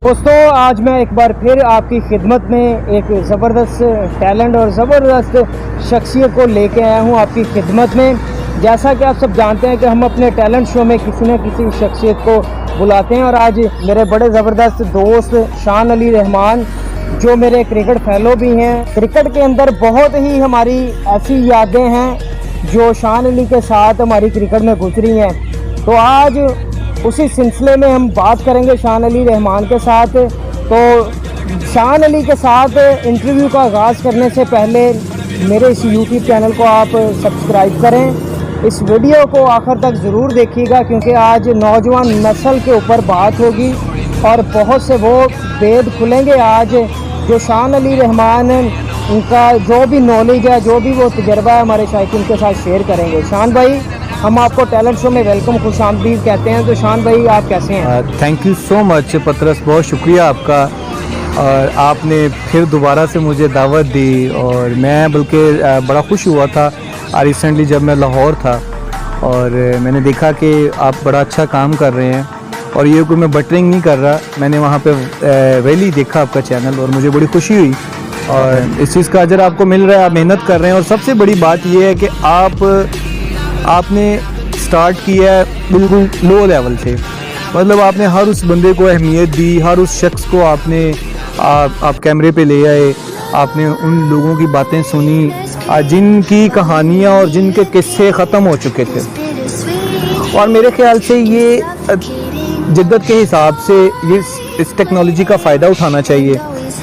दोस्तों, आज मैं एक बार फिर आपकी खिदमत में एक ज़बरदस्त टैलेंट और ज़बरदस्त शख्सियत को लेके आया हूँ आपकी खिदमत में। जैसा कि आप सब जानते हैं कि हम अपने टैलेंट शो में किसी न किसी शख्सियत को बुलाते हैं और आज मेरे बड़े ज़बरदस्त दोस्त शान अली रहमान, जो मेरे क्रिकेट फेलो भी हैं, क्रिकेट के अंदर बहुत ही हमारी ऐसी यादें हैं जो शान अली के साथ हमारी क्रिकेट में गुजरी हैं। तो आज उसी सिलसिले में हम बात करेंगे शान अली रहमान के साथ। तो शान अली के साथ इंटरव्यू का आगाज़ करने से पहले मेरे इस यूट्यूब चैनल को आप सब्सक्राइब करें। इस वीडियो को आखिर तक ज़रूर देखिएगा क्योंकि आज नौजवान नस्ल के ऊपर बात होगी और बहुत से वो भेद खुलेंगे आज जो शान अली रहमान उनका जो भी नॉलेज है, जो भी वो तजर्बा है, हमारे शायकीन के साथ शेयर करेंगे। शान भाई, हम आपको टैलेंट शो में वेलकम, खुशामदीद कहते हैं। तो शान भाई, आप कैसे हैं? थैंक यू सो मच पतरस, बहुत शुक्रिया आपका। और आपने फिर दोबारा से मुझे दावत दी और मैं बल्कि बड़ा खुश हुआ था रिसेंटली जब मैं लाहौर था और मैंने देखा कि आप बड़ा अच्छा काम कर रहे हैं। और ये कोई मैं बटरिंग नहीं कर रहा, मैंने वहाँ पे रैली देखा आपका चैनल और मुझे बड़ी खुशी हुई और इस चीज़ का अजर आपको मिल रहा है। आप मेहनत कर रहे हैं और सबसे बड़ी बात ये है कि आपने स्टार्ट किया है बिल्कुल लो लेवल से। मतलब आपने हर उस बंदे को अहमियत दी, हर उस शख्स को आपने आप कैमरे पे ले आए, आपने उन लोगों की बातें सुनी जिनकी कहानियाँ और जिनके किस्से ख़त्म हो चुके थे। और मेरे ख्याल से ये जिद्दत के हिसाब से ये इस टेक्नोलॉजी का फ़ायदा उठाना चाहिए।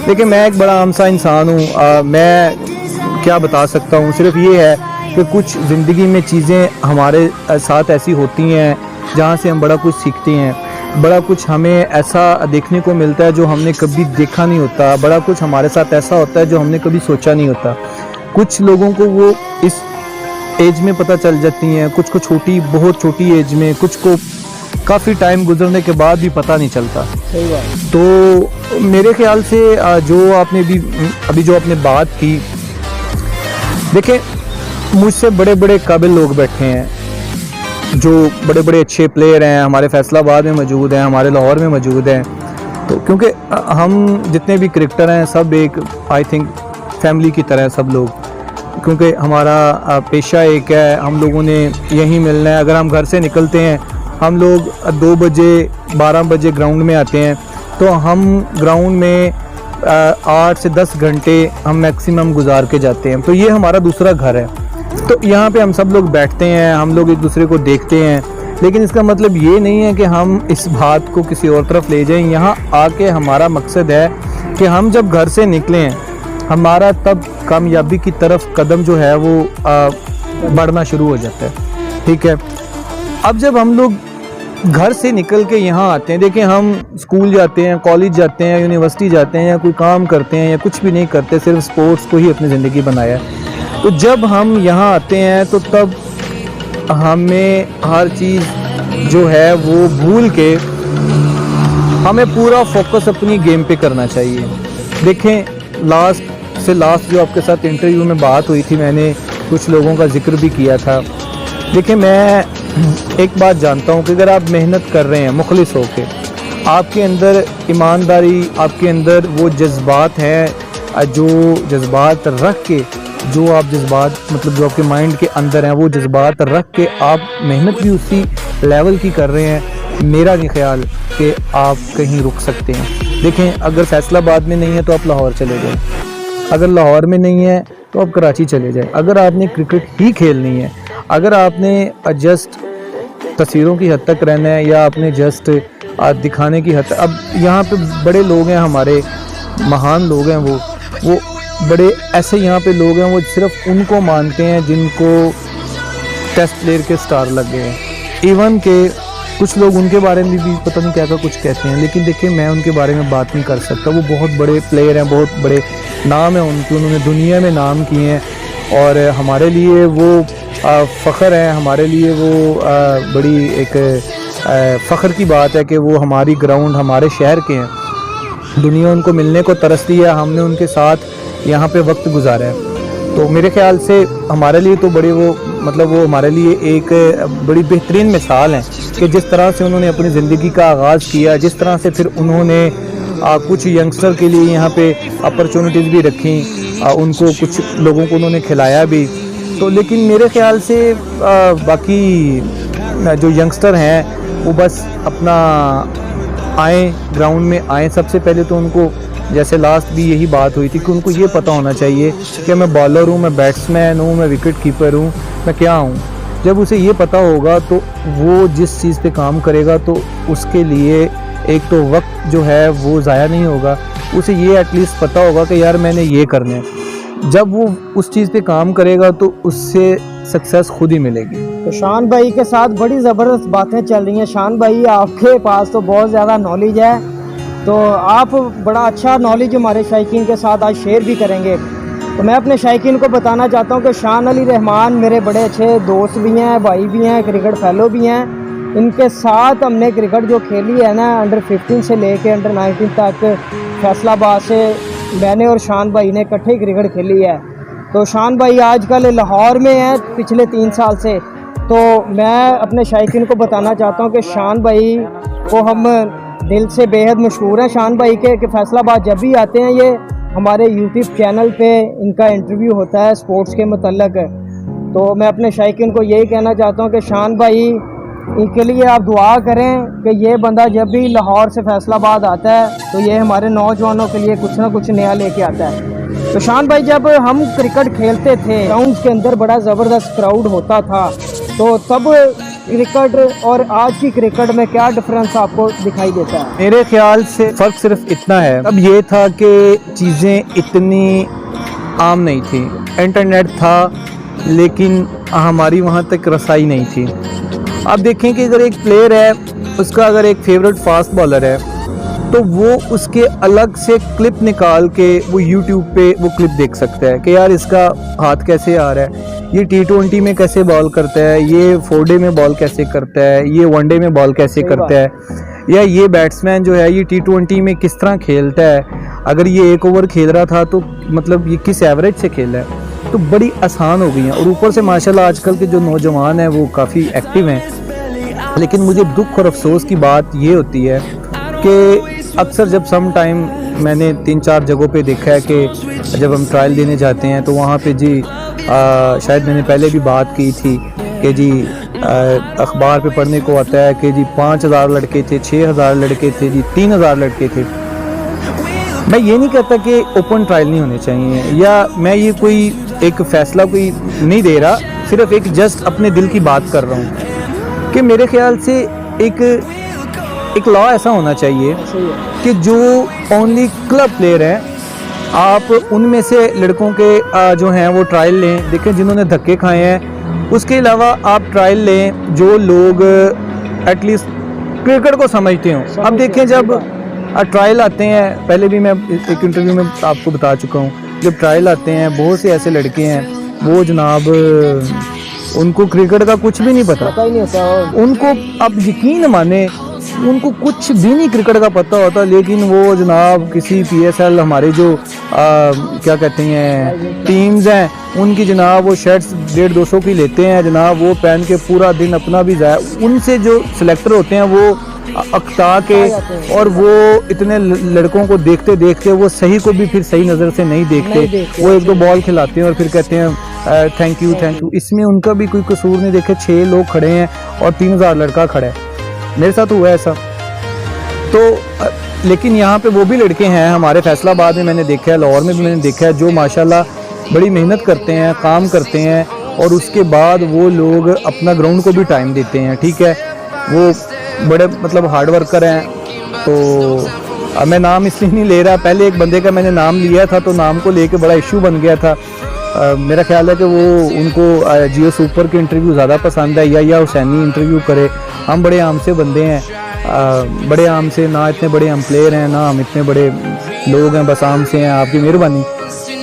लेकिन मैं एक बड़ा आम सा इंसान हूँ, मैं क्या बता सकता हूँ, सिर्फ ये है कि कुछ ज़िंदगी में चीज़ें हमारे साथ ऐसी होती हैं जहाँ से हम बड़ा कुछ सीखते हैं, बड़ा कुछ हमें ऐसा देखने को मिलता है जो हमने कभी देखा नहीं होता, बड़ा कुछ हमारे साथ ऐसा होता है जो हमने कभी सोचा नहीं होता। कुछ लोगों को वो इस एज में पता चल जाती हैं, कुछ को बहुत छोटी एज में, कुछ को काफ़ी टाइम गुजरने के बाद भी पता नहीं चलता। सही बात। तो मेरे ख्याल से जो आपने अभी जो आपने बात की, देखें मुझसे बड़े बड़े काबिल लोग बैठे हैं जो बड़े बड़े अच्छे प्लेयर हैं, हमारे फैसलाबाद में मौजूद हैं, हमारे लाहौर में मौजूद हैं। तो क्योंकि हम जितने भी क्रिकेटर हैं सब एक आई थिंक फैमिली की तरह सब लोग, क्योंकि हमारा पेशा एक है, हम लोगों ने यहीं मिलना है। अगर हम घर से निकलते हैं, हम लोग 2 बजे 12 बजे ग्राउंड में आते हैं, तो हम ग्राउंड में 8 से 10 घंटे हम मैक्सिमम गुजार के जाते हैं। तो ये हमारा दूसरा घर है। तो यहाँ पे हम सब लोग बैठते हैं, हम लोग एक दूसरे को देखते हैं, लेकिन इसका मतलब ये नहीं है कि हम इस बात को किसी और तरफ ले जाएं। यहाँ आके हमारा मकसद है कि हम जब घर से निकलें, हमारा तब कामयाबी की तरफ कदम जो है वो बढ़ना शुरू हो जाता है। ठीक है, अब जब हम लोग घर से निकल के यहाँ आते हैं, देखिए हम स्कूल जाते हैं, कॉलेज जाते हैं, यूनिवर्सिटी जाते हैं, या कोई काम करते हैं या कुछ भी नहीं करते, सिर्फ स्पोर्ट्स को ही अपनी ज़िंदगी बनाया है। तो जब हम यहाँ आते हैं तो तब हमें हर चीज़ जो है वो भूल के हमें पूरा फोकस अपनी गेम पे करना चाहिए। देखें लास्ट जो आपके साथ इंटरव्यू में बात हुई थी, मैंने कुछ लोगों का जिक्र भी किया था। देखिए मैं एक बात जानता हूँ कि अगर आप मेहनत कर रहे हैं मुखलिस होके, आपके अंदर ईमानदारी, आपके अंदर वो जज्बात हैं, जो जज्बात रख के, जो आप जज्बात मतलब जो आपके माइंड के अंदर हैं, वो जज्बात रख के आप मेहनत भी उसी लेवल की कर रहे हैं, मेरा नहीं ख्याल कि आप कहीं रुक सकते हैं। देखें, अगर फैसलाबाद में नहीं है तो आप लाहौर चले जाएं, अगर लाहौर में नहीं है तो आप कराची चले जाएं। अगर आपने क्रिकेट ही खेलनी है, अगर आपने जस्ट तस्वीरों की हद तक रहना है या आपने जस्ट दिखाने की हद तक, अब यहाँ पे बड़े लोग हैं, हमारे महान लोग हैं, वो बड़े ऐसे यहाँ पे लोग हैं, वो सिर्फ उनको मानते हैं जिनको टेस्ट प्लेयर के स्टार लग गए हैं। इवन के कुछ लोग उनके बारे में भी पता नहीं क्या कुछ कहते हैं, लेकिन देखिए मैं उनके बारे में बात नहीं कर सकता। वो बहुत बड़े प्लेयर हैं, बहुत बड़े नाम हैं उनके, उन्होंने दुनिया में नाम किए हैं और हमारे लिए वो फ़ख्र है, हमारे लिए वो बड़ी एक फ़ख्र की बात है कि वो हमारी ग्राउंड, हमारे शहर के हैं। दुनिया उनको मिलने को तरसती है, हमने उनके साथ यहाँ पे वक्त गुजारा है। तो मेरे ख्याल से हमारे लिए तो बड़े वो हमारे लिए एक बड़ी बेहतरीन मिसाल हैं कि जिस तरह से उन्होंने अपनी ज़िंदगी का आगाज़ किया, जिस तरह से फिर उन्होंने कुछ यंगस्टर के लिए यहाँ पे अपॉर्चुनिटीज़ भी रखी, उनको कुछ लोगों को उन्होंने खिलाया भी। तो लेकिन मेरे ख्याल से बाकी जो यंगस्टर हैं वो बस अपना आए, ग्राउंड में आए। सबसे पहले तो उनको, जैसे लास्ट भी यही बात हुई थी कि उनको ये पता होना चाहिए कि मैं बॉलर हूँ, मैं बैट्समैन हूँ, मैं विकेट कीपर हूँ, मैं क्या हूँ। जब उसे ये पता होगा तो वो जिस चीज़ पे काम करेगा तो उसके लिए एक तो वक्त जो है वो ज़ाया नहीं होगा, उसे ये एटलीस्ट पता होगा कि यार मैंने ये करना है। जब वो उस चीज़ पे काम करेगा तो उससे सक्सेस खुद ही मिलेगी। तो शान भाई के साथ बड़ी ज़बरदस्त बातें चल रही हैं। शान भाई, आपके पास तो बहुत ज़्यादा नॉलेज है, तो आप बड़ा अच्छा नॉलेज हमारे शायकीन के साथ आज शेयर भी करेंगे। तो मैं अपने शायकीन को बताना चाहता हूँ कि शान अली रहमान मेरे बड़े अच्छे दोस्त भी हैं, भाई भी हैं, क्रिकेट फेलो भी हैं। इनके साथ हमने क्रिकेट जो खेली है ना, अंडर 15 से लेके अंडर 19 तक फैसलाबाद से मैंने और शान भाई ने इकट्ठे क्रिकेट खेली है। तो शान भाई आजकल लाहौर में हैं पिछले 3 साल से। तो मैं अपने शायकीन को बताना चाहता हूँ कि शान भाई को हम दिल से बेहद मशहूर हैं शान भाई के फैसलाबाद जब भी आते हैं, ये हमारे यूट्यूब चैनल पे इनका इंटरव्यू होता है स्पोर्ट्स के मतलब। तो मैं अपने शायकीन को यही कहना चाहता हूँ कि शान भाई इनके लिए आप दुआ करें कि ये बंदा जब भी लाहौर से फैसलाबाद आता है तो ये हमारे नौजवानों के लिए कुछ ना कुछ नया लेके आता है। तो शान भाई, जब हम क्रिकेट खेलते थे ग्राउंड के अंदर बड़ा ज़बरदस्त क्राउड होता था, तो तब क्रिकेट और आज की क्रिकेट में क्या डिफरेंस आपको दिखाई देता है? मेरे ख्याल से फ़र्क सिर्फ इतना है, अब ये था कि चीज़ें इतनी आम नहीं थी, इंटरनेट था लेकिन हमारी वहाँ तक रसाई नहीं थी। आप देखें कि अगर एक प्लेयर है, उसका अगर एक फेवरेट फास्ट बॉलर है तो वो उसके अलग से क्लिप निकाल के वो यूट्यूब पे वो क्लिप देख सकता है कि यार इसका हाथ कैसे आ रहा है, ये T20 में कैसे बॉल करता है, ये 4 डे में बॉल कैसे करता है, ये 1 डे में बॉल कैसे करता है, या ये बैट्समैन जो है ये T20 में किस तरह खेलता है, अगर ये 1 ओवर खेल रहा था तो मतलब ये किस एवरेज से खेल रहा है। तो बड़ी आसान हो गई हैं। और ऊपर से माशाल्लाह आजकल के जो नौजवान हैं वो काफ़ी एक्टिव हैं। लेकिन मुझे दुख और अफसोस की बात ये होती है कि अक्सर जब सम टाइम मैंने 3-4 जगहों पे देखा है कि जब हम ट्रायल देने जाते हैं तो वहाँ पे जी शायद मैंने पहले भी बात की थी कि जी अखबार पे पढ़ने को आता है कि जी 5000 लड़के थे, 6000 लड़के थे, जी 3000 लड़के थे। मैं ये नहीं कहता कि ओपन ट्रायल नहीं होने चाहिए, या मैं ये कोई एक फ़ैसला कोई नहीं दे रहा, सिर्फ एक जस्ट अपने दिल की बात कर रहा हूँ कि मेरे ख्याल से एक लॉ ऐसा होना चाहिए कि जो ओनली क्लब प्लेयर हैं, आप उनमें से लड़कों के जो हैं वो ट्रायल लें। देखें जिन्होंने धक्के खाए हैं, उसके अलावा आप ट्रायल लें जो लोग एटलीस्ट क्रिकेट को समझते हों। अब देखें जब ट्रायल आते हैं, पहले भी मैं एक इंटरव्यू में आपको बता चुका हूँ, जब ट्रायल आते हैं बहुत से ऐसे लड़के हैं वो जनाब उनको क्रिकेट का कुछ भी नहीं पता ही नहीं होता उनको। अब यकीन माने उनको कुछ भी नहीं क्रिकेट का पता होता, लेकिन वो जनाब किसी PSL हमारे जो क्या कहते हैं टीम्स हैं उनकी जनाब वो शर्ट्स 150-200 की लेते हैं जनाब, वो पहन के पूरा दिन अपना भी जाया। उनसे जो सिलेक्टर होते हैं वो अख्ता के, और वो इतने लड़कों को देखते देखते वो सही को भी फिर सही नज़र से नहीं देखते, वो 1-2 बॉल खिलाते हैं और फिर कहते हैं थैंक यू। इसमें उनका भी कोई कसूर नहीं। देखे 6 लोग खड़े हैं और 3000 लड़का खड़ा है, मेरे साथ हुआ ऐसा। तो लेकिन यहाँ पे वो भी लड़के हैं हमारे फैसलाबाद में, मैंने देखा है, लाहौर में भी मैंने देखा है, जो माशाल्लाह बड़ी मेहनत करते हैं, काम करते हैं, और उसके बाद वो लोग अपना ग्राउंड को भी टाइम देते हैं। ठीक है, वो बड़े मतलब हार्ड वर्कर हैं। तो मैं नाम इसलिए नहीं ले रहा, पहले एक बंदे का मैंने नाम लिया था तो नाम को लेके बड़ा इशू बन गया था। मेरा ख्याल है कि वो उनको जियो सुपर के इंटरव्यू ज़्यादा पसंद है, या हुसैनी इंटरव्यू करे। हम बड़े आम से बंदे हैं, बड़े आम से, ना इतने बड़े हम प्लेयर हैं, ना हम इतने बड़े लोग हैं, बस आम से हैं। आपकी मेहरबानी,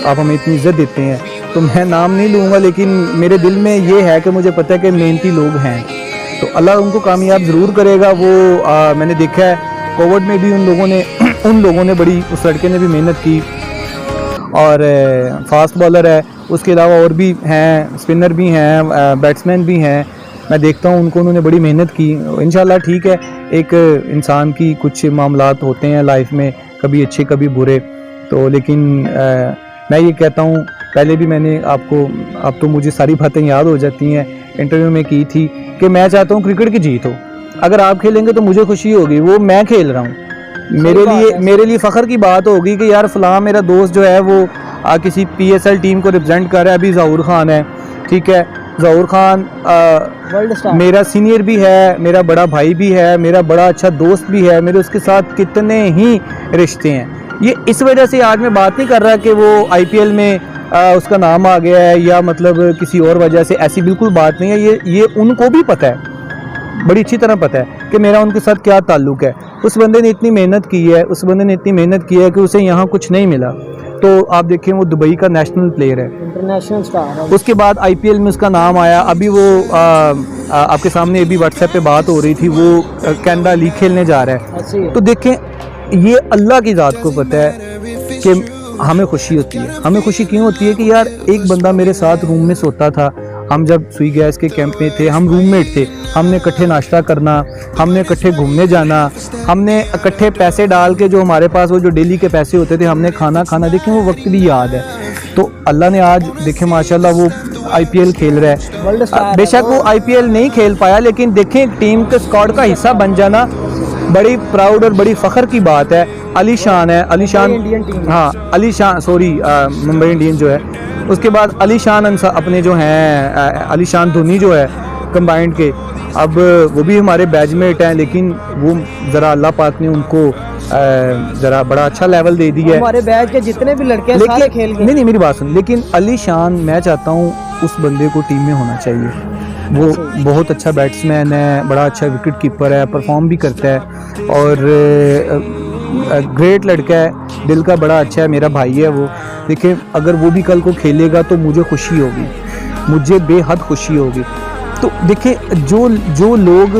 आप हमें इतनी इज्जत देते हैं, तो मैं नाम नहीं लूँगा, लेकिन मेरे दिल में ये है कि मुझे पता है कि मेहनती लोग हैं, तो अल्लाह उनको कामयाब ज़रूर करेगा। वो मैंने देखा है कोविड में भी उन लोगों ने बड़ी, उस लड़के ने भी मेहनत की, और फास्ट बॉलर है, उसके अलावा और भी हैं, स्पिनर भी हैं, बैट्समैन भी हैं। मैं देखता हूँ उनको, उन्होंने बड़ी मेहनत की। इंशाल्लाह ठीक है, एक इंसान की कुछ मामलात होते हैं लाइफ में कभी अच्छे कभी बुरे। तो लेकिन मैं ये कहता हूँ, पहले भी मैंने आपको, अब तो मुझे सारी बातें याद हो जाती हैं, इंटरव्यू में की थी कि मैं चाहता हूँ क्रिकेट की जीत हो। अगर आप खेलेंगे तो मुझे खुशी होगी, वो मैं खेल रहा हूँ, मेरे लिए फ़ख्र की बात होगी कि यार फ़लाँ मेरा दोस्त जो है वो किसी PSL टीम को रिप्रेजेंट कर रहा है। अभी ज़हूर ख़ान है, ठीक है, ज़हूर ख़ान वर्ल्ड स्टार मेरा सीनियर भी है, मेरा बड़ा भाई भी है, मेरा बड़ा अच्छा दोस्त भी है, मेरे उसके साथ कितने ही रिश्ते हैं। ये इस वजह से आज मैं बात नहीं कर रहा कि वो IPL में उसका नाम आ गया है या मतलब किसी और वजह से, ऐसी बिल्कुल बात नहीं है। ये उनको भी पता है, बड़ी अच्छी तरह पता है कि मेरा उनके साथ क्या ताल्लुक़ है। उस बंदे ने इतनी मेहनत की है, कि उसे यहाँ कुछ नहीं मिला। तो आप देखिए वो दुबई का नेशनल प्लेयर है, इंटरनेशनल स्टार है। उसके बाद IPL में उसका नाम आया। अभी वो आपके सामने अभी WhatsApp पे बात हो रही थी, वो कनाडा लीग खेलने जा रहा है। अच्छी तो देखें, ये अल्लाह की ज़ात को पता है कि हमें खुशी होती है। हमें खुशी क्यों होती है कि यार एक बंदा मेरे साथ रूम में सोता था, हम जब सुई गैस के कैंप में थे, हम रूममेट थे, हमने इकट्ठे नाश्ता करना, हमने इकट्ठे घूमने जाना, हमने इकट्ठे पैसे डाल के, जो हमारे पास वो जो डेली के पैसे होते थे, हमने खाना खाना। देखें वो वक्त भी याद है। तो अल्लाह ने आज देखें माशाल्लाह वो IPL खेल रहा है। वर्ल्ड स्टार बेशक वो IPL नहीं खेल पाया, लेकिन देखें टीम के स्क्वाड का हिस्सा बन जाना बड़ी प्राउड और बड़ी फ़ख्र की बात है। अली शान है, अली शान, इंडियन टीम, हाँ अली शान, सॉरी मुंबई इंडियन जो है। उसके बाद अली शान अपने जो हैं अली शान धोनी जो है कंबाइंड के, अब वो भी हमारे बैचमेट हैं, लेकिन वो ज़रा अल्लाह पाक ने उनको ज़रा बड़ा अच्छा लेवल दे दिया है। हमारे बैच के जितने भी लड़के हैं सारे खेल गए। नहीं मेरी बात सुन, लेकिन अली शान, मैं चाहता हूँ उस बंदे को टीम में होना चाहिए। वो बहुत अच्छा बैट्समैन है, बड़ा अच्छा विकेट कीपर है, परफॉर्म भी करता है और ग्रेट लड़का है, दिल का बड़ा अच्छा है, मेरा भाई है वो। देखिए अगर वो भी कल को खेलेगा तो मुझे खुशी होगी, मुझे बेहद खुशी होगी। तो देखिए जो लोग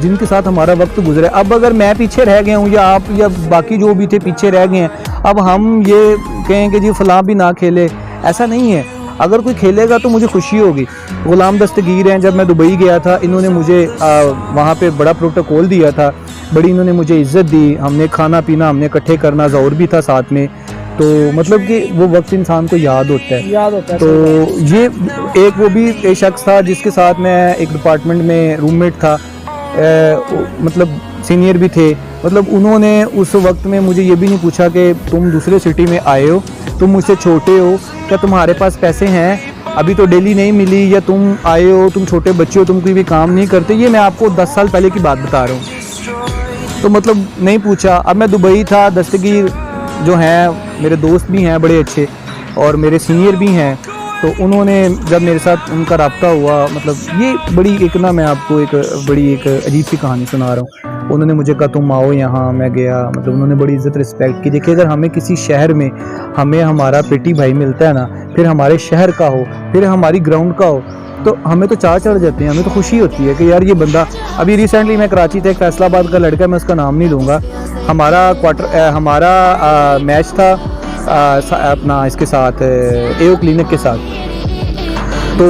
जिनके साथ हमारा वक्त गुजरा है, अब अगर मैं पीछे रह गया हूँ या आप या बाकी जो भी थे पीछे रह गए हैं, अब हम ये कहें कि जी फ़लाँ भी ना खेले, ऐसा नहीं है। अगर कोई खेलेगा तो मुझे खुशी होगी। गुलाम दस्तगीर हैं, जब मैं दुबई गया था इन्होंने मुझे वहाँ पे बड़ा प्रोटोकॉल दिया था, बड़ी इन्होंने मुझे इज़्ज़त दी, हमने खाना पीना हमने इकट्ठे करना, ज़ौर भी था साथ में। तो मतलब कि वो वक्त इंसान को याद होता है। तो ये एक वो भी एक शख्स था जिसके साथ मैं एक डिपार्टमेंट में रूममेट था, मतलब सीनियर भी थे। मतलब उन्होंने उस वक्त में मुझे ये भी नहीं पूछा कि तुम दूसरे सिटी में आए हो, तुम मुझसे छोटे हो, क्या तुम्हारे पास पैसे हैं, अभी तो डेली नहीं मिली, या तुम आए हो, तुम छोटे बच्चे हो, तुम कोई भी काम नहीं करते। ये मैं आपको 10 साल पहले की बात बता रहा हूँ। तो मतलब नहीं पूछा। अब मैं दुबई था, दस्तगीर जो हैं मेरे दोस्त भी हैं बड़े अच्छे और मेरे सीनियर भी हैं, तो उन्होंने जब मेरे साथ उनका रब्ता हुआ, मतलब ये बड़ी एक ना, मैं आपको एक बड़ी एक अजीब सी कहानी सुना रहा हूँ। उन्होंने मुझे कहा तुम आओ यहाँ, मैं गया, मतलब उन्होंने बड़ी इज़्ज़त रिस्पेक्ट की। देखिए अगर हमें किसी शहर में हमें हमारा पेटी भाई मिलता है ना, फिर हमारे शहर का हो, फिर हमारी ग्राउंड का हो, तो हमें तो चाह चढ़ जाते हैं, हमें तो खुशी होती है कि यार ये बंदा। अभी रिसेंटली मैं कराची था, एक फैसलाबाद का लड़का, मैं उसका नाम नहीं लूँगा, हमारा मैच था अपना इसके साथ एओ क्लिनिक के साथ। तो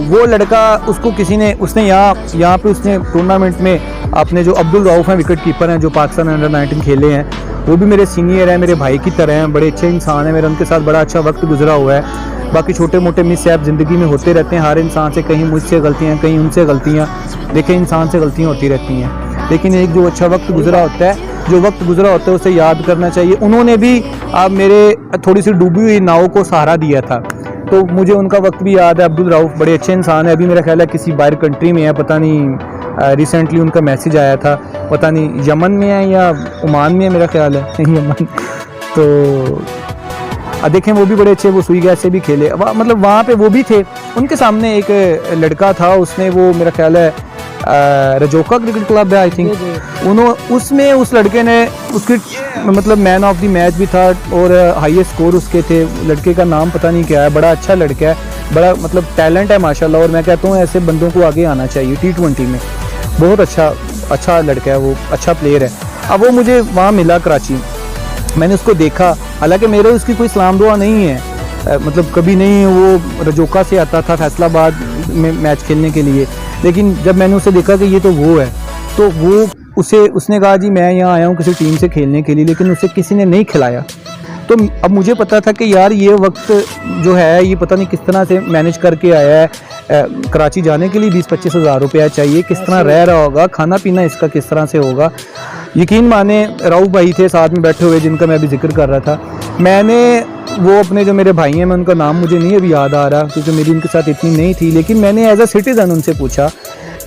वो लड़का, उसको किसी ने, उसने यहाँ पे उसने टूर्नामेंट में अपने जो अब्दुल रऊफ़ हैं विकेट कीपर हैं जो पाकिस्तान अंडर-19 खेले हैं, वो भी मेरे सीनियर हैं, मेरे भाई की तरह हैं, बड़े अच्छे इंसान हैं, मेरा उनके साथ बड़ा अच्छा वक्त गुजरा हुआ है। बाकी छोटे मोटे मिसहैप ज़िंदगी में होते रहते हैं हर इंसान से, कहीं मुझसे गलतियाँ, कहीं उनसे गलतियाँ, देखें इंसान से गलतियाँ होती रहती हैं, लेकिन एक जो अच्छा वक्त गुजरा होता है, जो वक्त गुजरा होता है उसे याद करना चाहिए। उन्होंने भी मेरे थोड़ी सी डूबी हुई नाव को सहारा दिया था, तो मुझे उनका वक्त भी याद है। अब्दुल रऊफ़ बड़े अच्छे इंसान है, अभी मेरा ख्याल है किसी बाहर कंट्री में है, पता नहीं रिसेंटली उनका मैसेज आया था, पता नहीं यमन में है या ओमान में है, मेरा ख्याल है यमन। तो देखें वो भी बड़े अच्छे, वो सुई गैस से भी खेले, मतलब वहाँ पे वो भी थे। उनके सामने एक लड़का था, उसने वो मेरा ख्याल है रजोका क्रिकेट क्लब है आई थिंक, उसमें उस लड़के ने उसकी मतलब मैन ऑफ द मैच भी था और हाईएस्ट स्कोर उसके थे। लड़के का नाम पता नहीं क्या है, बड़ा अच्छा लड़का है, बड़ा मतलब टैलेंट है माशाल्लाह, और मैं कहता हूँ ऐसे बंदों को आगे आना चाहिए। T20 में बहुत अच्छा लड़का है, वो अच्छा प्लेयर है। अब वो मुझे वहाँ मिला कराची, मैंने उसको देखा, हालांकि मेरे उसकी कोई सलाम दुआ नहीं है, मतलब कभी नहीं। वो रजोका से आता था फैसलाबाद में मैच खेलने के लिए, लेकिन जब मैंने उसे देखा कि ये तो वो है, तो वो उसने कहा जी मैं यहाँ आया हूँ किसी टीम से खेलने के लिए, लेकिन उसे किसी ने नहीं खिलाया। तो अब मुझे पता था कि यार ये वक्त जो है ये पता नहीं किस तरह से मैनेज करके आया है, कराची जाने के लिए 20-25 हज़ार रुपया चाहिए, किस तरह रह रहा होगा, खाना पीना इसका किस तरह से होगा। यकीन माने राउफ भाई थे साथ में बैठे हुए जिनका मैं अभी जिक्र कर रहा था। मैंने वो अपने जो मेरे भाई हैं, मैं उनका नाम मुझे नहीं अभी याद आ रहा क्योंकि मेरी उनके साथ इतनी नहीं थी, लेकिन मैंने एज अ सिटीज़न उनसे पूछा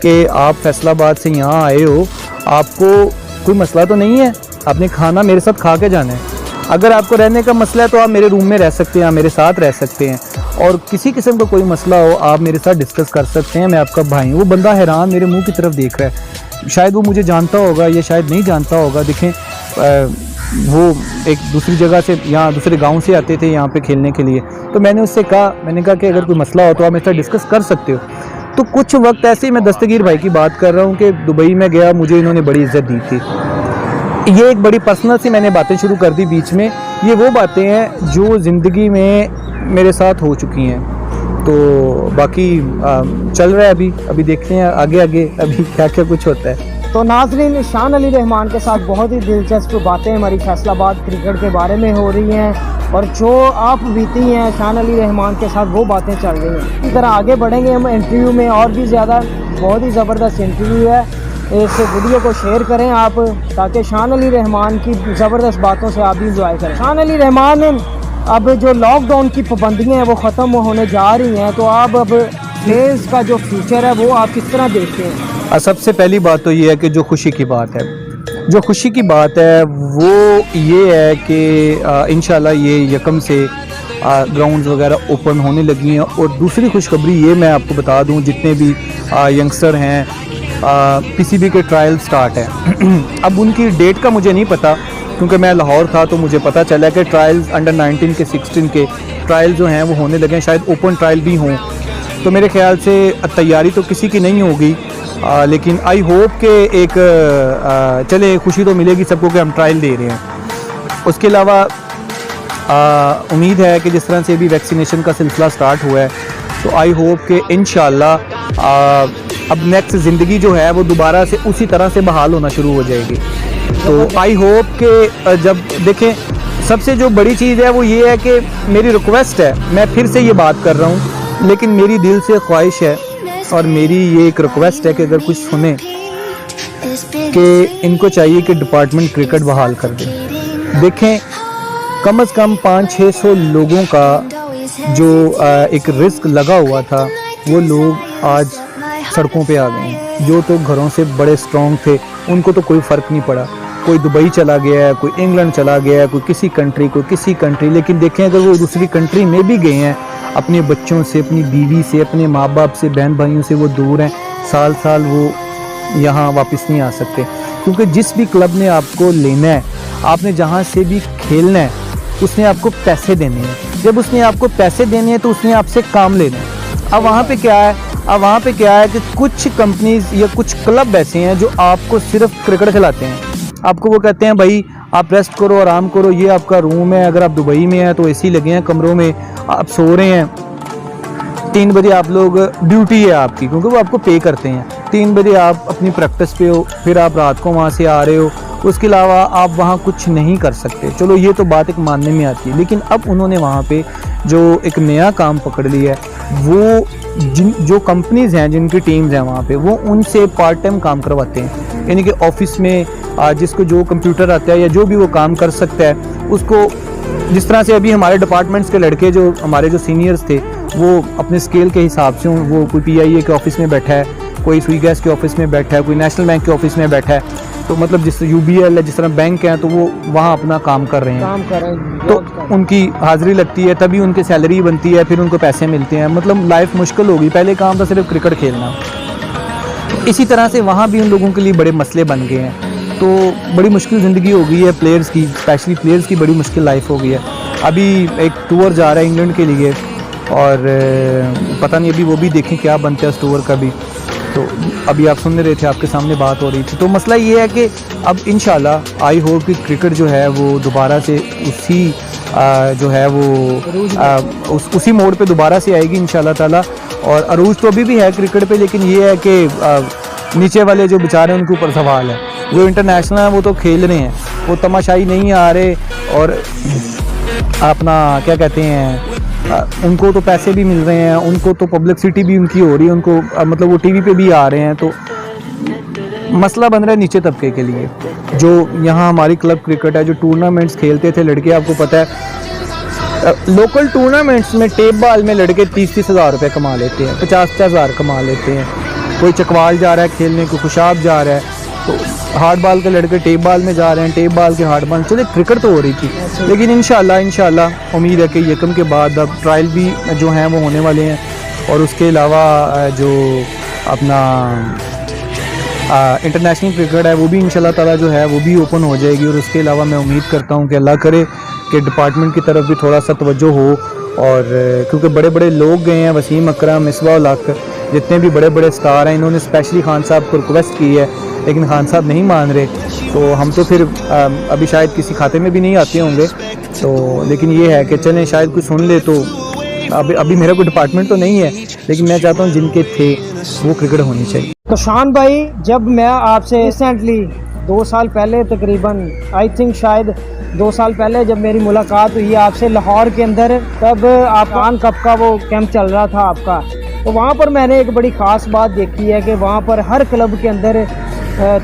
कि आप फैसलाबाद से यहाँ आए हो, आपको कोई मसला तो नहीं है, आपने खाना मेरे साथ खा के जाना है, अगर आपको रहने का मसला है तो आप मेरे रूम में रह सकते हैं, आप मेरे साथ रह सकते हैं, और किसी किस्म का कोई मसला हो आप मेरे साथ डिस्कस कर सकते हैं, मैं आपका भाई हूँ। वो बंदा हैरान मेरे मुंह की तरफ देख रहा है, शायद वो मुझे जानता होगा या शायद नहीं जानता होगा। देखें वो एक दूसरी जगह से, यहाँ दूसरे गांव से आते थे यहाँ पे खेलने के लिए, तो मैंने उससे कहा, मैंने कहा कि अगर कोई मसला हो तो आप मेरे साथ डिस्कस कर सकते हो। तो कुछ वक्त ऐसे ही मैं दस्तगीर भाई की बात कर रहा हूँ कि दुबई में गया, मुझे इन्होंने बड़ी इज्जत दी थी। ये एक बड़ी पर्सनल सी मैंने बातें शुरू कर दी बीच में, ये वो बातें हैं जो ज़िंदगी में मेरे साथ हो चुकी हैं। तो बाकी चल रहा है अभी देखते हैं आगे अभी क्या क्या कुछ होता है। तो नाज़रीन, शान अली रहमान के साथ बहुत ही दिलचस्प बातें हमारी फैसलाबाद क्रिकेट के बारे में हो रही हैं, और जो आप बीती हैं शान अली रहमान के साथ वो बातें चल रही हैं। इसी तरह आगे बढ़ेंगे हम इंटरव्यू में, और भी ज़्यादा बहुत ही ज़बरदस्त इंटरव्यू है। इस वीडियो को शेयर करें आप, ताकि शान अली रहमान की ज़बरदस्त बातों से आप भी इंजॉय करें। शान अली रहमान, अब जो लॉकडाउन की पाबंदियाँ हैं वो ख़त्म होने जा रही हैं, तो आप अब प्लेयर्स का जो फ्यूचर है वो आप किस तरह देखते हैं? सबसे पहली बात तो ये है कि जो खुशी की बात है वो ये है कि इंशाल्लाह ये यकम से ग्राउंड्स वगैरह ओपन होने लगी हैं। और दूसरी खुशखबरी ये मैं आपको बता दूं, जितने भी यंगस्टर हैं, पीसीबी के ट्रायल स्टार्ट है। अब उनकी डेट का मुझे नहीं पता क्योंकि मैं लाहौर था, तो मुझे पता चला कि ट्रायल्स अंडर 19 के 16 के ट्रायल जो हैं वो होने लगे हैं, शायद ओपन ट्रायल भी हों। तो मेरे ख्याल से तैयारी तो किसी की नहीं होगी, लेकिन आई होप कि एक चले खुशी तो मिलेगी सबको कि हम ट्रायल दे रहे हैं। उसके अलावा उम्मीद है कि जिस तरह से भी वैक्सीनेशन का सिलसिला स्टार्ट हुआ है, तो आई होप कि इंशाल्लाह अब नेक्स्ट ज़िंदगी जो है वो दोबारा से उसी तरह से बहाल होना शुरू हो जाएगी। तो आई होप कि जब देखें, सबसे जो बड़ी चीज़ है वो ये है कि मेरी रिक्वेस्ट है, मैं फिर से ये बात कर रहा हूँ, लेकिन मेरी दिल से ख्वाहिश है और मेरी ये एक रिक्वेस्ट है कि अगर कुछ सुने कि इनको चाहिए कि डिपार्टमेंट क्रिकेट बहाल कर दें। देखें, कम से कम 500-600 लोगों का जो एक रिस्क लगा हुआ था, वो लोग आज सड़कों पे आ गए हैं। जो तो घरों से बड़े स्ट्रॉन्ग थे उनको तो कोई फ़र्क नहीं पड़ा, कोई दुबई चला गया है, कोई इंग्लैंड चला गया है, कोई किसी कंट्री। लेकिन देखें, अगर वो दूसरी कंट्री में भी गए हैं, अपने बच्चों से, अपनी बीवी से, अपने माँ बाप से, बहन भाइयों से वो दूर हैं, साल वो यहाँ वापस नहीं आ सकते। क्योंकि जिस भी क्लब ने आपको लेना है, आपने जहाँ से भी खेलना है, उसने आपको पैसे देने हैं। जब उसने आपको पैसे देने हैं तो उसने आपसे काम लेना है। अब वहाँ पे क्या है कि कुछ कंपनीज या कुछ क्लब ऐसे हैं जो आपको सिर्फ क्रिकेट खिलाते हैं। आपको वो कहते हैं भाई आप रेस्ट करो, आराम करो, ये आपका रूम है। अगर आप दुबई में हैं तो एसी लगे हैं कमरों में, आप सो रहे हैं। 3 बजे आप लोग, ड्यूटी है आपकी, क्योंकि वो आपको पे करते हैं। 3 बजे आप अपनी प्रैक्टिस पे हो, फिर आप रात को वहाँ से आ रहे हो, उसके अलावा आप वहाँ कुछ नहीं कर सकते। चलो ये तो बात एक मानने में आती है, लेकिन अब उन्होंने वहाँ पे जो एक नया काम पकड़ लिया है, वो जो कंपनीज़ हैं, जिनकी टीम्स हैं वहाँ पे, वो उनसे पार्ट टाइम काम करवाते हैं। यानी कि ऑफिस में जिसको जो कंप्यूटर आता है या जो भी वो काम कर सकता है, उसको जिस तरह से अभी हमारे डिपार्टमेंट्स के लड़के जो हमारे जो सीनियर्स थे, वो अपने स्केल के हिसाब से, वो कोई PIA के ऑफिस में बैठा है, कोई सुई गैस के ऑफिस में बैठा है, कोई नेशनल बैंक के ऑफिस में बैठा है, तो मतलब जिस UBL है, जिस तरह बैंक हैं, तो वो वहाँ अपना काम कर रहे हैं। तो उनकी हाज़िरी लगती है, तभी उनकी सैलरी बनती है, फिर उनको पैसे मिलते हैं। मतलब लाइफ मुश्किल होगी। पहले काम था सिर्फ क्रिकेट खेलना। इसी तरह से वहाँ भी उन लोगों के लिए बड़े मसले बन गए हैं। तो बड़ी मुश्किल ज़िंदगी हो गई है प्लेयर्स की, स्पेशली प्लेयर्स की बड़ी मुश्किल लाइफ हो गई है। अभी एक टूर जा रहा है इंग्लैंड के लिए, और पता नहीं अभी वो भी देखें क्या बनता है उस टूर का भी। तो अभी आप सुन रहे थे, आपके सामने बात हो रही थी। तो मसला ये है कि अब इंशाल्लाह आई होप कि क्रिकेट जो है वो दोबारा से उसी जो है वो उसी मोड़ पे दोबारा से आएगी इंशाल्लाह ताला। और अरूज तो अभी भी है क्रिकेट पे, लेकिन ये है कि नीचे वाले जो बेचारे हैं उनके ऊपर सवाल है। जो इंटरनेशनल है वो तो खेल रहे हैं, वो तमाशाई नहीं आ रहे, और अपना क्या कहते हैं, उनको तो पैसे भी मिल रहे हैं, उनको तो पब्लिसिटी भी उनकी हो रही है, उनको मतलब वो टीवी पे भी आ रहे हैं। तो मसला बन रहा है नीचे तबके के लिए। जो यहाँ हमारी क्लब क्रिकेट है, जो टूर्नामेंट्स खेलते थे लड़के, आपको पता है लोकल टूर्नामेंट्स में टेप बॉल में लड़के 30-30 हज़ार रुपये कमा लेते हैं, 50-50 हज़ार कमा लेते हैं। कोई चकवाल जा रहा है खेलने, कोई खुशाब जा रहा है, तो हार्ड बॉल के लड़के टेप बॉल में जा रहे हैं, टेप बॉल के हार्ड बॉल। चलिए क्रिकेट तो हो रही थी, लेकिन इंशाल्लाह उम्मीद है कि यकम के बाद अब ट्रायल भी जो हैं वो होने वाले हैं, और उसके अलावा जो अपना इंटरनेशनल क्रिकेट है वो भी इंशाल्लाह ताला जो है वो भी ओपन हो जाएगी। और उसके अलावा मैं उम्मीद करता हूँ कि अल्लाह करे कि डिपार्टमेंट की तरफ भी थोड़ा सा तवज्जो हो, और क्योंकि बड़े बड़े लोग गए हैं, वसीम अकरम, मिसबा उल हक, जितने भी बड़े बड़े स्टार हैं, इन्होंने स्पेशली खान साहब को रिक्वेस्ट की है, लेकिन खान साहब नहीं मान रहे। तो हम तो फिर अभी शायद किसी खाते में भी नहीं आते होंगे, तो लेकिन ये है कि चलें शायद कोई सुन ले। तो अभी मेरा कोई डिपार्टमेंट तो नहीं है, लेकिन मैं चाहता हूँ जिनके थे वो क्रिकेट होनी चाहिए। तो शान भाई, जब मैं आपसे रिसेंटली 2 साल पहले, तकरीबन आई थिंक शायद 2 साल पहले जब मेरी मुलाकात हुई आपसे लाहौर के अंदर, तब अफगान कप का वो कैंप चल रहा था आपका, तो वहाँ पर मैंने एक बड़ी ख़ास बात देखी है कि वहाँ पर हर क्लब के अंदर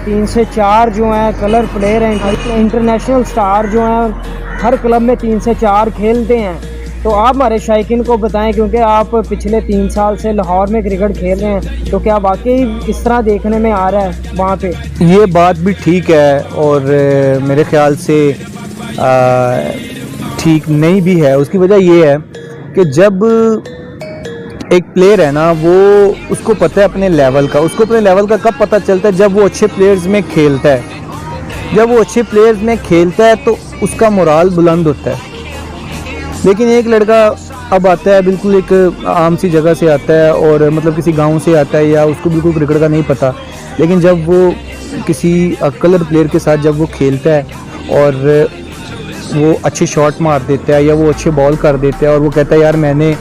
3 से 4 जो हैं कलर प्लेयर हैं, इंटरनेशनल स्टार जो हैं हर क्लब में 3 से 4 खेलते हैं। तो आप हमारे शायकीन को बताएं, क्योंकि आप पिछले 3 साल से लाहौर में क्रिकेट खेल रहे हैं, तो क्या वाकई इस तरह देखने में आ रहा है वहाँ पे? ये बात भी ठीक है, और मेरे ख्याल से ठीक नहीं भी है। उसकी वजह ये है कि जब एक प्लेयर है ना, वो उसको पता है अपने लेवल का, उसको अपने लेवल का कब पता चलता है? जब वो अच्छे प्लेयर्स में खेलता है। जब वो अच्छे प्लेयर्स में खेलता है तो उसका मोराल बुलंद होता है। लेकिन एक लड़का अब आता है, बिल्कुल एक आम सी जगह से आता है, और मतलब किसी गांव से आता है, या उसको बिल्कुल क्रिकेट का नहीं पता, लेकिन जब वो किसी कलर प्लेयर के साथ जब वो खेलता है और वो अच्छे शॉट मार देता है, या वो अच्छे बॉल कर देता है, और वो कहता है यार मैंने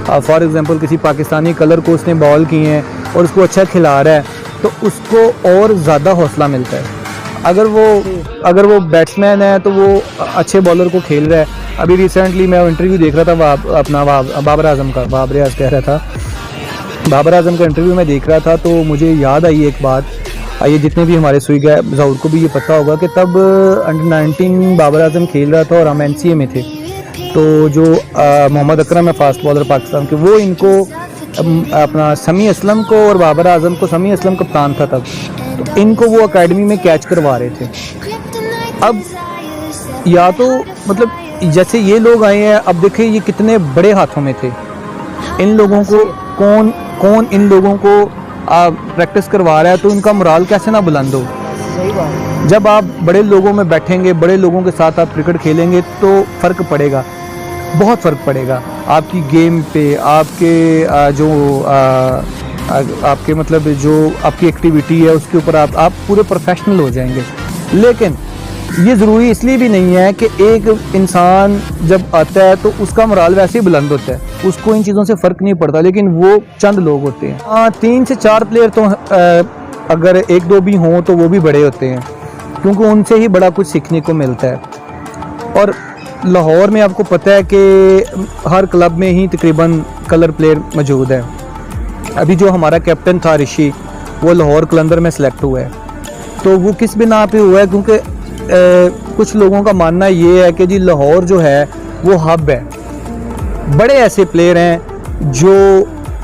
फॉर एग्जांपल किसी पाकिस्तानी कलर को उसने बॉल किए हैं और उसको अच्छा खिला रहा है, तो उसको और ज़्यादा हौसला मिलता है। अगर वो बैट्समैन है तो वो अच्छे बॉलर को खेल रहा है। अभी रिसेंटली मैं इंटरव्यू देख रहा था बाबर आजम का, बाबर रियाज कह रहा था, बाबर आजम का इंटरव्यू मैं देख रहा था, तो मुझे याद आई एक बात। ये जितने भी हमारे सुई गए ज़हूर को भी ये पता होगा कि तब अंडर-19 बाबर आजम खेल रहा था और हम NCA में थे। तो जो मोहम्मद अकरम है फास्ट बॉलर पाकिस्तान के, वो इनको अपना समी असलम को और बाबर आजम को, समी असलम कप्तान था तब, तो इनको वो एकेडमी में कैच करवा रहे थे। अब या तो मतलब जैसे ये लोग आए हैं, अब देखिए ये कितने बड़े हाथों में थे। इन लोगों को कौन इन लोगों को प्रैक्टिस करवा रहा है, तो इनका मोराल कैसे ना बुलंद हो। सही बात। जब आप बड़े लोगों में बैठेंगे, बड़े लोगों के साथ आप क्रिकेट खेलेंगे, तो फ़र्क पड़ेगा, बहुत फ़र्क पड़ेगा आपकी गेम पे, आपके जो आपके मतलब जो आपकी एक्टिविटी है उसके ऊपर आप पूरे प्रोफेशनल हो जाएंगे। लेकिन ये ज़रूरी इसलिए भी नहीं है कि एक इंसान जब आता है तो उसका मोराल वैसे ही बुलंद होता है, उसको इन चीज़ों से फ़र्क नहीं पड़ता, लेकिन वो चंद लोग होते हैं। 3 से 4 प्लेयर तो अगर 1-2 भी हों तो वो भी बड़े होते हैं, क्योंकि उनसे ही बड़ा कुछ सीखने को मिलता है। और लाहौर में आपको पता है कि हर क्लब में ही तकरीबन कलर प्लेयर मौजूद है। अभी जो हमारा कैप्टन था ऋषि, वो लाहौर कलंदर में सेलेक्ट हुआ है। तो वो किस बिना पे हुआ है? क्योंकि कुछ लोगों का मानना ये है कि जी लाहौर जो है वो हब है। बड़े ऐसे प्लेयर हैं जो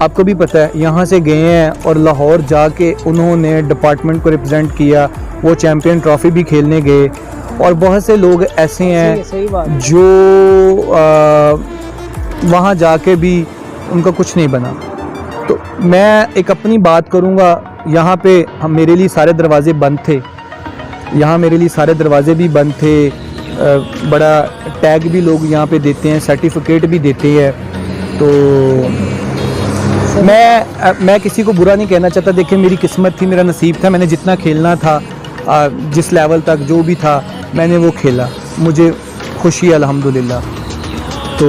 आपको भी पता है यहाँ से गए हैं और लाहौर जाके उन्होंने डिपार्टमेंट को रिप्रेजेंट किया, वो चैम्पियन ट्रॉफी भी खेलने गए। और बहुत से लोग ऐसे हैं जो वहाँ जाके भी उनका कुछ नहीं बना। तो मैं एक अपनी बात करूँगा, यहाँ पे मेरे लिए सारे दरवाजे बंद थे, यहाँ मेरे लिए सारे दरवाजे भी बंद थे। बड़ा टैग भी लोग यहाँ पे देते हैं, सर्टिफिकेट भी देते हैं। तो मैं किसी को बुरा नहीं कहना चाहता। देखिए मेरी किस्मत थी, मेरा नसीब था, मैंने जितना खेलना था जिस लेवल तक जो भी था मैंने वो खेला, मुझे खुशी है अल्हम्दुलिल्लाह। तो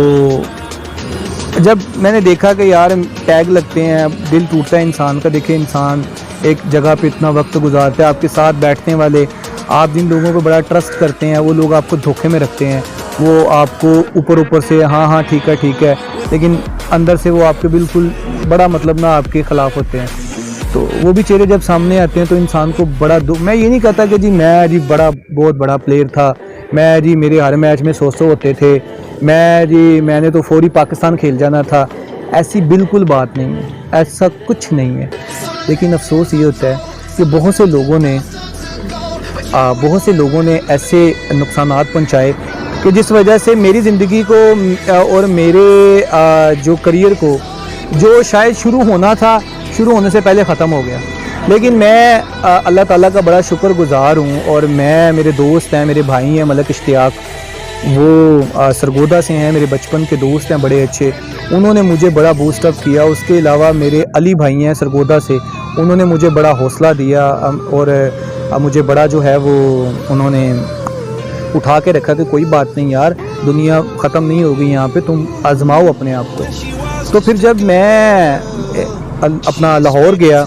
जब मैंने देखा कि यार टैग लगते हैं, दिल टूटता है इंसान का। देखिए इंसान एक जगह पे इतना वक्त गुजारते हैं, आपके साथ बैठने वाले, आप जिन लोगों को बड़ा ट्रस्ट करते हैं वो लोग आपको धोखे में रखते हैं। वो आपको ऊपर से हाँ ठीक है, लेकिन अंदर से वो आपके बिल्कुल बड़ा मतलब ना आपके ख़िलाफ़ होते हैं। तो वो भी चेहरे जब सामने आते हैं तो इंसान को बड़ा दुख। मैं ये नहीं कहता कि जी मैं जी बहुत बड़ा प्लेयर था, मैं जी मेरे हर मैच में 100 होते थे, मैंने तो फौरी पाकिस्तान खेल जाना था। ऐसी बिल्कुल बात नहीं है, ऐसा कुछ नहीं है। लेकिन अफसोस ये होता है कि बहुत से लोगों ने ऐसे नुकसानात पहुंचाए कि जिस वजह से मेरी ज़िंदगी को और मेरे जो करियर को जो शायद शुरू होने से पहले ख़त्म हो गया। लेकिन मैं अल्लाह ताला का बड़ा शुक्रगुज़ार हूँ। और मेरे दोस्त हैं, मेरे भाई हैं मलक इश्तियाक, वो सरगोदा से हैं, मेरे बचपन के दोस्त हैं बड़े अच्छे, उन्होंने मुझे बड़ा बूस्ट अप किया। उसके अलावा मेरे अली भाई हैं सरगोदा से, उन्होंने मुझे बड़ा हौसला दिया और मुझे बड़ा जो है वो उन्होंने उठा के रखा कि कोई बात नहीं यार, दुनिया ख़त्म नहीं होगी यहाँ पे, तुम आजमाओ अपने आप को। तो फिर जब मैं अपना लाहौर गया,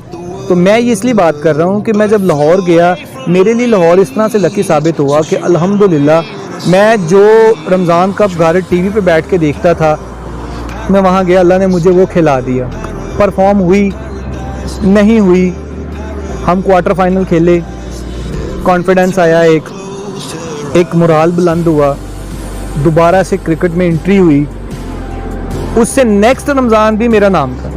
तो मैं ये इसलिए बात कर रहा हूँ कि मैं जब लाहौर गया, मेरे लिए लाहौर इस तरह से लकी साबित हुआ कि अल्हम्दुलिल्लाह मैं जो रमज़ान कप घर टीवी पे बैठ के देखता था, मैं वहाँ गया, अल्लाह ने मुझे वो खिला दिया। परफॉर्म हुई नहीं हुई, हम क्वार्टर फाइनल खेले, कॉन्फिडेंस आया, एक मोराल बुलंद हुआ, दोबारा से क्रिकेट में एंट्री हुई। उससे नेक्स्ट रमज़ान भी मेरा नाम था,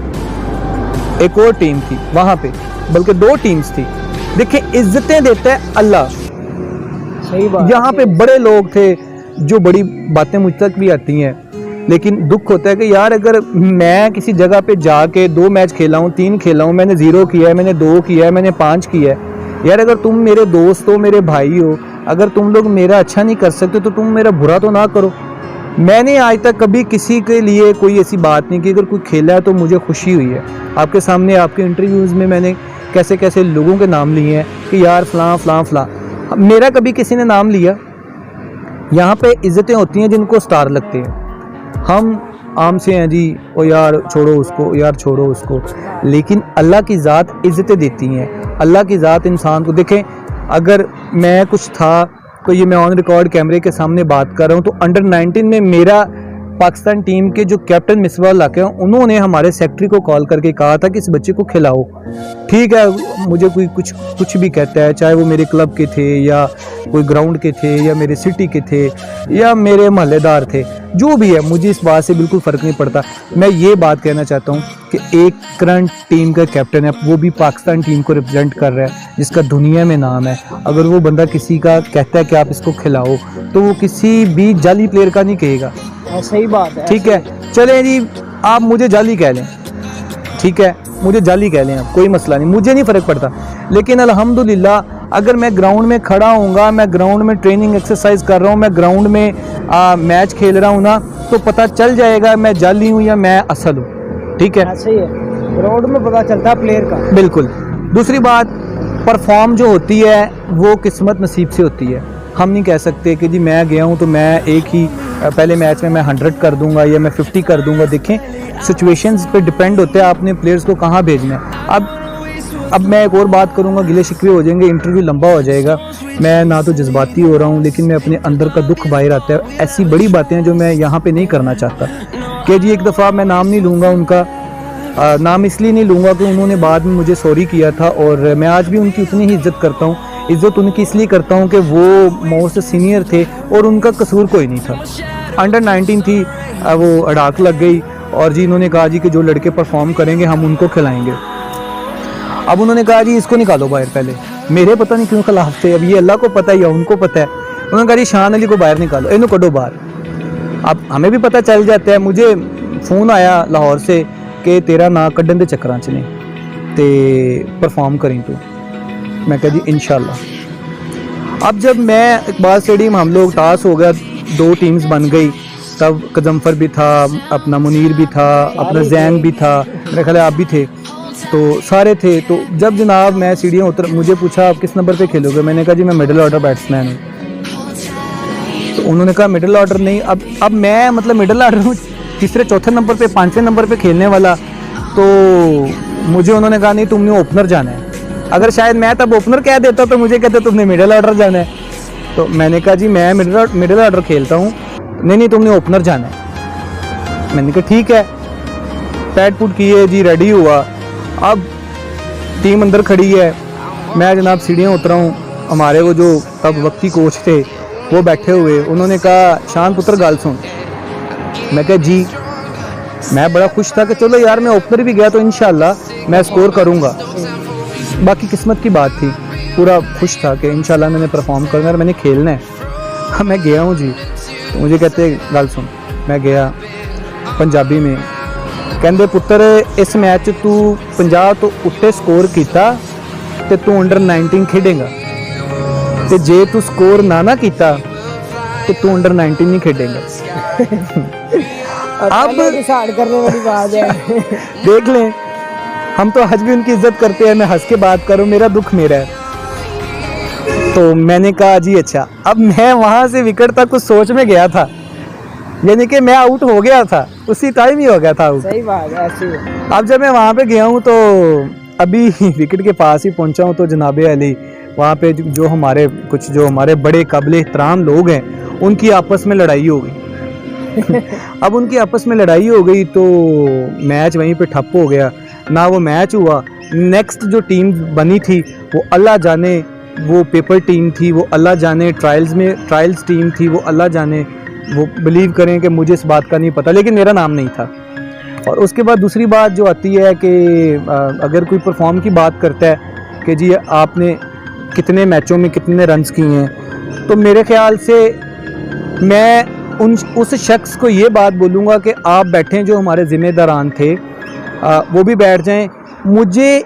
एक और टीम थी वहाँ पे, बल्कि 2 टीम्स थी। देखिए इज्जतें देता है अल्लाह। सही बात। यहाँ पे बड़े लोग थे जो बड़ी बातें मुझ तक भी आती हैं, लेकिन दुख होता है कि यार अगर मैं किसी जगह पे जाके 2 मैच खेला हूँ, 3 खेला हूँ, मैंने 0 किया है, मैंने 2 किया है, मैंने 5 किया है, यार अगर तुम मेरे दोस्त हो, मेरे भाई हो, अगर तुम लोग मेरा अच्छा नहीं कर सकते तो तुम मेरा बुरा तो ना करो। मैंने आज तक कभी किसी के लिए कोई ऐसी बात नहीं की, अगर कोई खेला है तो मुझे खुशी हुई है। आपके सामने आपके इंटरव्यूज़ में मैंने कैसे कैसे लोगों के नाम लिए हैं कि यार फ़लाँ, मेरा कभी किसी ने नाम लिया। यहाँ पे इज़्ज़तें होती हैं जिनको स्टार लगते हैं, हम आम से हैं जी, ओ यार छोड़ो उसको, यार छोड़ो उसको। लेकिन अल्लाह की ज़ात इज़्ज़तें देती हैं, अल्लाह की ज़ात इंसान को। देखें अगर मैं कुछ था तो ये मैं ऑन रिकॉर्ड कैमरे के सामने बात कर रहा हूँ, तो अंडर 19 में मेरा पाकिस्तान टीम के जो कैप्टन मिसबा लाके हैं, उन्होंने हमारे सेक्रेटरी को कॉल करके कहा था कि इस बच्चे को खिलाओ। ठीक है, मुझे कोई कुछ भी कहता है, चाहे वो मेरे क्लब के थे या कोई ग्राउंड के थे या मेरे सिटी के थे या मेरे महल्लेदार थे, जो भी है, मुझे इस बात से बिल्कुल फ़र्क नहीं पड़ता। मैं ये बात कहना चाहता हूँ कि एक करंट टीम का कैप्टन है, वो भी पाकिस्तान टीम को रिप्रेजेंट कर रहा है, जिसका दुनिया में नाम है। अगर वो बंदा किसी का कहता है कि आप इसको खिलाओ, तो वो किसी भी जाली प्लेयर का नहीं कहेगा। सही बात है। ठीक है, चलें जी, आप मुझे जाली कह लें, ठीक है, मुझे जाली कह लें, आप कोई मसला नहीं, मुझे नहीं फ़र्क पड़ता। लेकिन अल्हम्दुलिल्लाह अगर मैं ग्राउंड में खड़ा हूँगा, मैं ग्राउंड में ट्रेनिंग एक्सरसाइज कर रहा हूँ, मैं ग्राउंड में मैच खेल रहा हूँ ना, तो पता चल जाएगा मैं जाली हूँ या मैं असल हूँ। ठीक है, सही है, ग्राउंड में पता चलता है प्लेयर का। बिल्कुल। दूसरी बात, परफॉर्म जो होती है वो किस्मत नसीब से होती है। हम नहीं कह सकते कि जी मैं गया हूँ तो मैं एक ही पहले मैच में मैं 100 कर दूंगा या मैं 50 कर दूंगा। देखें सिचुएशंस पे डिपेंड होते हैं आपने प्लेयर्स को कहाँ भेजना है। अब मैं एक और बात करूँगा, गिले शिकवे हो जाएंगे, इंटरव्यू लंबा हो जाएगा। मैं ना तो जज्बाती हो रहा हूँ, लेकिन मैं अपने अंदर का दुख बाहर आता है। ऐसी बड़ी बातें हैं जो मैं यहाँ पे नहीं करना चाहता कि जी एक दफ़ा मैं नाम नहीं लूँगा उनका, नाम इसलिए नहीं लूँगा कि उन्होंने बाद में मुझे सॉरी किया था, और मैं आज भी उनकी उतनी ही इज़्ज़त करता हूँ। इज़्ज़त उनकी इसलिए करता हूँ कि वो मोस्ट सीनियर थे और उनका कसूर कोई नहीं था। अंडर 19 थी, वो अड़ाक लग गई, और जी इन्होंने कहा जी कि जो लड़के परफॉर्म करेंगे हम उनको खिलाएंगे। अब उन्होंने कहा जी इसको निकालो बाहर। पहले मेरे पता नहीं क्यों खिलाफ थे, अब ये अल्लाह को पता है या उनको पता है। उन्होंने कहा जी शान अली को बाहर निकालो, इन्हों कड़ो बाहर। अब हमें भी पता चल जाता है, मुझे फ़ोन आया लाहौर से कि तेरा ना कड्डन दे चक्कर च ने ते परफॉर्म करें तू। मैं कहा जी इंशाल्लाह। अब जब मैं इकबाल स्टेडियम, हम लोग टास हो गया, 2 टीम्स बन गई, तब कजम्फर भी था, अपना मुनीर भी था, अपना जैन भी था, मेरे ख्याल आप भी थे, तो सारे थे। तो जब जनाब मैं सीढ़ियाँ उतर, मुझे पूछा आप किस नंबर पे खेलोगे, मैंने कहा जी मैं मिडिल ऑर्डर बैट्समैन हूँ। तो उन्होंने कहा मिडिल ऑर्डर नहीं, अब मैं मतलब मिडिल ऑर्डर हूँ, तीसरे चौथे नंबर पे 5वें नंबर पे खेलने वाला। तो मुझे उन्होंने कहा नहीं तुमने ओपनर जाना है। अगर शायद मैं तब ओपनर कह देता तो मुझे कहते तुमने मिडिल ऑर्डर जाना है। तो मैंने कहा जी मैं मिडिल ऑर्डर खेलता हूँ। नहीं तुमने ओपनर जाना है। मैंने कहा ठीक है, पैड पुट किए जी, रेडी हुआ। अब टीम अंदर खड़ी है, मैं जनाब सीढ़ियाँ उतरा हूँ। हमारे वो जो तब वक्ती कोच थे वो बैठे हुए, उन्होंने कहा शान पुत्र गाल सुन। मैं कहा जी। मैं बड़ा खुश था कि चलो यार मैं ओपनर भी गया तो इंशाल्लाह मैं स्कोर करूँगा। बाकी किस्मत की बात थी, पूरा खुश था कि इंशाल्लाह मैंने परफॉर्म करना है और मैंने खेलना है। हाँ मैं गया हूँ जी। तो मुझे कहते गल सुन, मैं गया पंजाबी में, कहते पुत्र इस मैच तू 50 तो उत्ते स्कोर किया तो तू अंडर 19 खेडेगा, तो जे तू स्कोर ना किया तो तू अंडर 19 नहीं खेडेगा। अब करने वाली बात है। देख लें, हम तो आज भी उनकी इज्जत करते हैं। मैं हंस के बात करूं, मेरा दुख मेरा है। तो मैंने कहा जी अच्छा। अब मैं वहां से विकेट तक कुछ सोच में गया था, यानी कि मैं आउट हो गया था, उसी टाइम ही हो गया था आउट। सही बात है, ऐसी है। अब जब मैं वहां पे गया हूं तो अभी विकेट के पास ही पहुंचा हूं तो जनाबे अली वहां पे जो हमारे बड़े काबिल एहतराम लोग हैं उनकी आपस में लड़ाई हो गई। अब उनकी आपस में लड़ाई हो गई तो मैच वहीं पे ठप हो गया, ना वो मैच हुआ। नेक्स्ट जो टीम बनी थी वो अल्लाह जाने, वो पेपर टीम थी, वो अल्लाह जाने, ट्रायल्स टीम थी, वो अल्लाह जाने। वो बिलीव करें कि मुझे इस बात का नहीं पता, लेकिन मेरा नाम नहीं था। और उसके बाद दूसरी बात जो आती है कि अगर कोई परफॉर्म की बात करता है कि जी आपने कितने मैचों में कितने रन्स किए हैं, तो मेरे ख्याल से मैं उस शख्स को ये बात बोलूँगा कि आप बैठें जो हमारे ज़िम्मेदारान थे, वो भी बैठ जाएं। मुझे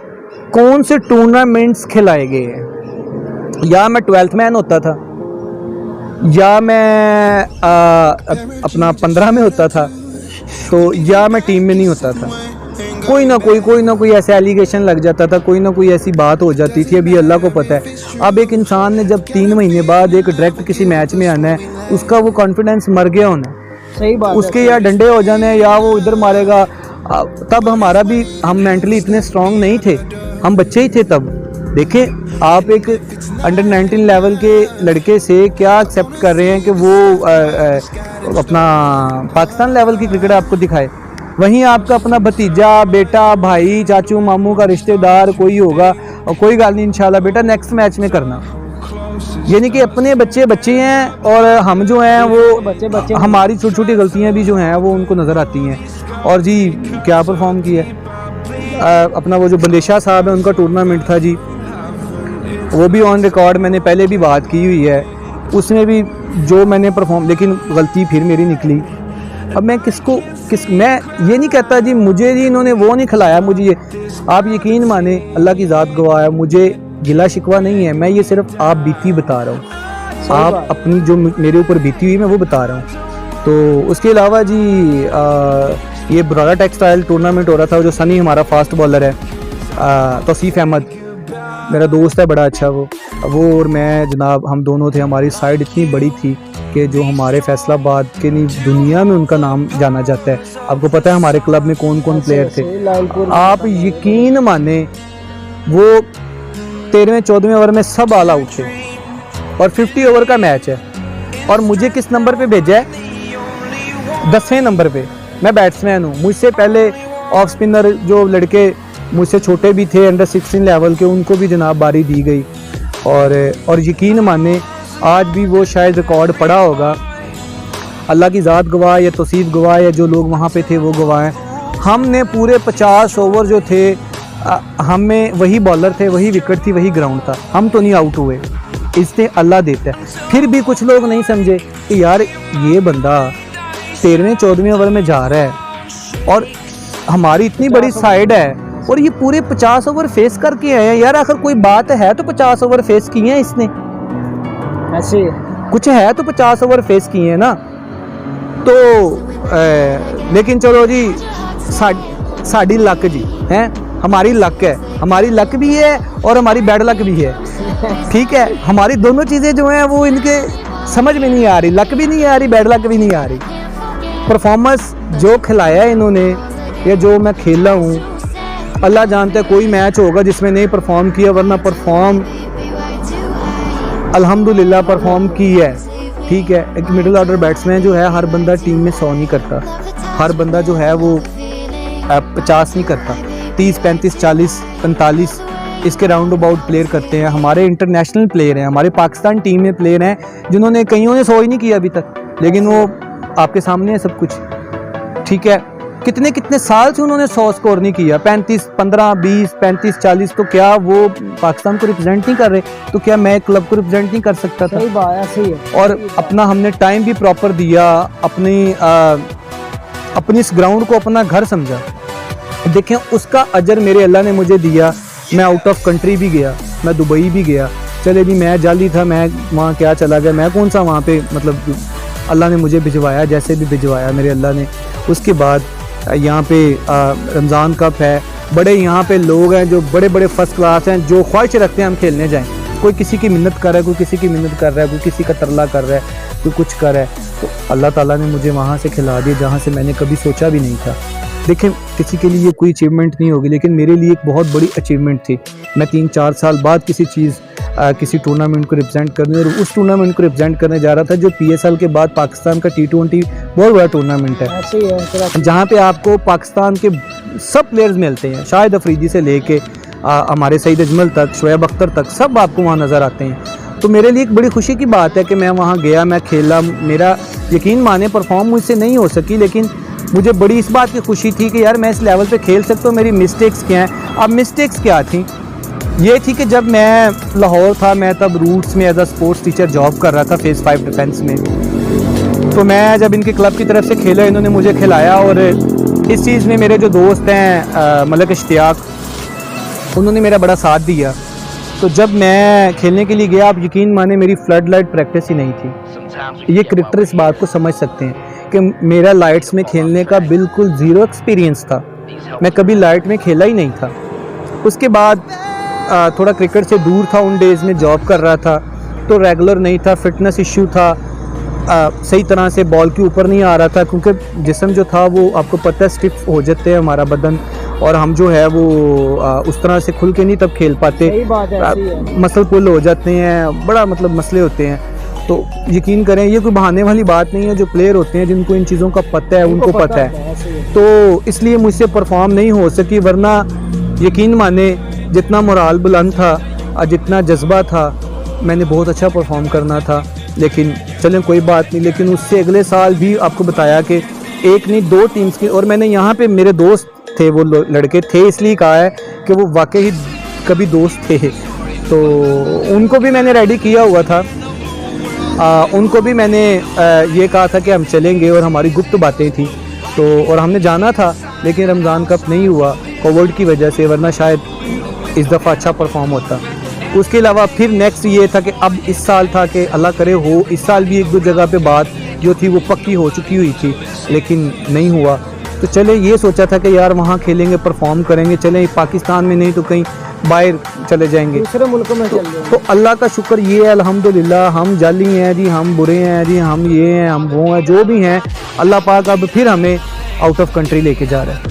कौन से टूर्नामेंट्स खिलाए गए हैं, या मैं 12th मैन होता था, या मैं अपना 15 में होता था, तो या मैं टीम में नहीं होता था। कोई ना कोई ऐसा एलिगेशन लग जाता था, कोई ना कोई ऐसी बात हो जाती थी। अभी अल्लाह को पता है। अब एक इंसान ने जब 3 महीने बाद एक डायरेक्ट किसी मैच में आना है, उसका वो कॉन्फिडेंस मर गया होना। सही बात उसके या डंडे हो जाने या वो इधर मारेगा। तब हम मेंटली इतने स्ट्रांग नहीं थे, हम बच्चे ही थे तब। देखें आप एक अंडर 19 लेवल के लड़के से क्या एक्सेप्ट कर रहे हैं कि वो अपना पाकिस्तान लेवल की क्रिकेट आपको दिखाए। वहीं आपका अपना भतीजा, बेटा, भाई, चाचू, मामू का रिश्तेदार कोई होगा, और कोई गल नहीं इंशाल्लाह बेटा नेक्स्ट मैच में करना। यानी कि अपने बच्चे हैं और हम जो हैं वो बच्चे हमारी छोटी छोटी गलतियां भी जो हैं वो उनको नज़र आती हैं। और जी क्या परफॉर्म किया अपना वो जो बंदेशा साहब है उनका टूर्नामेंट था जी, वो भी ऑन रिकॉर्ड मैंने पहले भी बात की हुई है। उसमें भी जो मैंने परफॉर्म, लेकिन गलती फिर मेरी निकली। अब मैं मैं ये नहीं कहता जी मुझे जी इन्होंने वो नहीं खिलाया, मुझे ये, आप यकीन माने अल्लाह की ज़ात गवाह है, मुझे गिला शिकवा नहीं है। मैं ये सिर्फ आप बीती बता रहा हूँ, आप अपनी जो मेरे ऊपर बीती हुई मैं वो बता रहा हूँ। तो उसके अलावा जी ये बुराड़ा टेक्सटाइल टूर्नामेंट हो रहा था, जो सनी हमारा फास्ट बॉलर है, तौसीफ अहमद मेरा दोस्त है बड़ा अच्छा, वो और मैं जनाब हम दोनों थे। हमारी साइड इतनी बड़ी थी कि जो हमारे फैसलाबाद के नहीं दुनिया में उनका नाम जाना जाता है। आपको पता है हमारे क्लब में कौन कौन प्लेयर थे, आप यकीन माने वो 13वें-14वें ओवर में सब ऑल आउट थे और 50 ओवर का मैच है। और मुझे किस नंबर पे भेजा है? 10वें नंबर पे। मैं बैट्समैन हूँ, मुझसे पहले ऑफ स्पिनर जो लड़के मुझसे छोटे भी थे अंडर 16 लेवल के, उनको भी जनाब बारी दी गई। और यकीन माने आज भी वो शायद रिकॉर्ड पड़ा होगा, अल्लाह की ज़ात गवाह या तौसीफ गवाह या जो लोग वहाँ पे थे वो गवाह हैं। हमने पूरे 50 ओवर जो थे हमें वही बॉलर थे, वही विकेट थी, वही ग्राउंड था, हम तो नहीं आउट हुए। इससे अल्लाह देता है। फिर भी कुछ लोग नहीं समझे कि यार ये बंदा 13वें-14वें ओवर में जा रहा है और हमारी इतनी बड़ी साइड है और ये पूरे 50 ओवर फेस करके आए हैं। यार आखिर कोई बात है तो 50 ओवर फेस किए हैं इसने, ऐसे कुछ है तो 50 ओवर फेस किए हैं ना। तो लेकिन चलो जी साड़ी लक जी हैं, हमारी लक है, हमारी लक भी है और हमारी बैड लक भी है। ठीक है, हमारी दोनों चीज़ें जो हैं वो इनके समझ में नहीं आ रही, लक भी नहीं आ रही, बैड लक भी नहीं आ रही। परफॉर्मेंस जो खिलाया है इन्होंने या जो मैं खेला हूँ, अल्लाह जानता है कोई मैच होगा जिसमें नहीं परफॉर्म किया, वरना परफॉर्म अल्हम्दुलिल्लाह परफॉर्म की है। ठीक है, एक मिडिल ऑर्डर बैट्समैन जो है, हर बंदा टीम में 100 नहीं करता, हर बंदा जो है वो 50 नहीं करता, 30, 35, 40, 45 इसके राउंड अबाउट प्लेयर करते हैं। हमारे इंटरनेशनल प्लेयर हैं, हमारे पाकिस्तान टीम में प्लेयर हैं जिन्होंने कईयों ने 100 ही नहीं किया अभी तक, लेकिन वो आपके सामने है सब कुछ। ठीक है, कितने कितने साल से उन्होंने 100 स्कोर नहीं किया, 35, 15, 20, 35, 40, तो क्या वो पाकिस्तान को रिप्रेजेंट नहीं कर रहे? तो क्या मैं क्लब को रिप्रेजेंट नहीं कर सकता था? सही बात है, सही है। और अपना हमने टाइम भी प्रॉपर दिया, अपनी इस ग्राउंड को अपना घर समझा। देखें, उसका अजर मेरे अल्लाह ने मुझे दिया। मैं आउट ऑफ कंट्री भी गया, मैं दुबई भी गया, चले भी मैं जाली था, मैं वहाँ क्या चला गया, मैं कौन सा वहाँ पे, मतलब अल्लाह ने मुझे भिजवाया, जैसे भी भिजवाया मेरे अल्लाह ने। उसके बाद यहाँ पे रमज़ान कप है, बड़े यहाँ पे लोग हैं जो बड़े बड़े फर्स्ट क्लास हैं, जो ख्वाहिश रखते हैं हम खेलने जाएं। कोई किसी की मिन्नत कर रहा है, कोई किसी की मिन्नत कर रहा है, कोई किसी का तरला कर रहा है, कोई कुछ कर रहा है, तो अल्लाह ताला ने मुझे वहाँ से खिला दिया जहाँ से मैंने कभी सोचा भी नहीं था। देखें, किसी के लिए कोई अचीवमेंट नहीं होगी, लेकिन मेरे लिए एक बहुत बड़ी अचीवमेंट थी। मैं 3-4 साल बाद किसी टूर्नामेंट को रिप्रेजेंट करने, और उस टूर्नामेंट को रिप्रेजेंट करने जा रहा था जो PSL के बाद पाकिस्तान का T20 बहुत बड़ा टूर्नामेंट है, जहाँ पे आपको पाकिस्तान के सब प्लेयर्स मिलते हैं, शाहिद अफरीदी से लेके हमारे सईद अजमल तक, शोएब अख्तर तक, सब आपको वहाँ नज़र आते हैं। तो मेरे लिए एक बड़ी खुशी की बात है कि मैं वहाँ गया, मैं खेला, मेरा यकीन माने परफॉर्म मुझसे नहीं हो सकी, लेकिन मुझे बड़ी इस बात की खुशी थी कि यार मैं इस लेवल पे खेल सकता हूँ, मेरी मिस्टेक्स क्या हैं। अब मिस्टेक्स क्या थी? ये थी कि जब मैं लाहौर था, मैं तब रूट्स में as a sports teacher job कर रहा था फेज़ 5 डिफेंस में। तो मैं जब इनके क्लब की तरफ से खेला, इन्होंने मुझे खिलाया, और इस चीज़ में मेरे जो दोस्त हैं मलक इश्तियाक, उन्होंने मेरा बड़ा साथ दिया। तो जब मैं खेलने के लिए गया, आप यकीन माने मेरी फ्लड लाइट प्रैक्टिस ही नहीं थी। ये क्रिकेटर इस बात को समझ सकते हैं कि मेरा लाइट्स में खेलने का बिल्कुल ज़ीरो एक्सपीरियंस था, मैं कभी लाइट में खेला ही नहीं था। उसके बाद थोड़ा क्रिकेट से दूर था, उन डेज़ में जॉब कर रहा था, तो रेगुलर नहीं था, फिटनेस इश्यू था, सही तरह से बॉल के ऊपर नहीं आ रहा था, क्योंकि जिस्म जो था वो आपको पता है स्टिफ हो जाते हैं हमारा बदन, और हम जो है वो उस तरह से खुल के नहीं तब खेल पाते, मसल पुल हो जाते हैं, बड़ा मतलब मसले होते हैं। तो यकीन करें, ये कोई बहाने वाली बात नहीं है, जो प्लेयर होते हैं जिनको इन चीज़ों का पता है उनको पता है। तो इसलिए मुझसे परफॉर्म नहीं हो सकी, वरना यकीन माने जितना मोराल बुलंद था और जितना जज्बा था, मैंने बहुत अच्छा परफॉर्म करना था। लेकिन चलें कोई बात नहीं, लेकिन उससे अगले साल भी आपको बताया कि एक नहीं 2 टीम्स की, और मैंने यहाँ पे मेरे दोस्त थे, वो लड़के थे, इसलिए कहा है कि वो वाकई कभी दोस्त थे, तो उनको भी मैंने रेडी किया हुआ था। उनको भी मैंने ये कहा था कि हम चलेंगे, और हमारी गुप्त बातें थी, तो और हमने जाना था, लेकिन रमज़ान कप नहीं हुआ कोविड की वजह से, वरना शायद इस दफ़ा अच्छा परफॉर्म होता। उसके अलावा फिर नेक्स्ट ये था कि अब इस साल था कि अल्लाह करे हो, इस साल भी 1-2 जगह पे बात जो थी वो पक्की हो चुकी हुई थी, लेकिन नहीं हुआ। तो चले ये सोचा था कि यार वहाँ खेलेंगे, परफॉर्म करेंगे, चलें पाकिस्तान में नहीं तो कहीं बाहर चले जाएंगे, दूसरे मुल्कों में चल जाएंगे। तो अल्लाह का शुक्र ये है अल्हम्दुलिल्लाह, हम जाली हैं जी, हम बुरे हैं जी, हम ये हैं, हम वो हैं, जो भी हैं, अल्लाह पाक अब फिर हमें आउट ऑफ कंट्री लेके जा रहा है।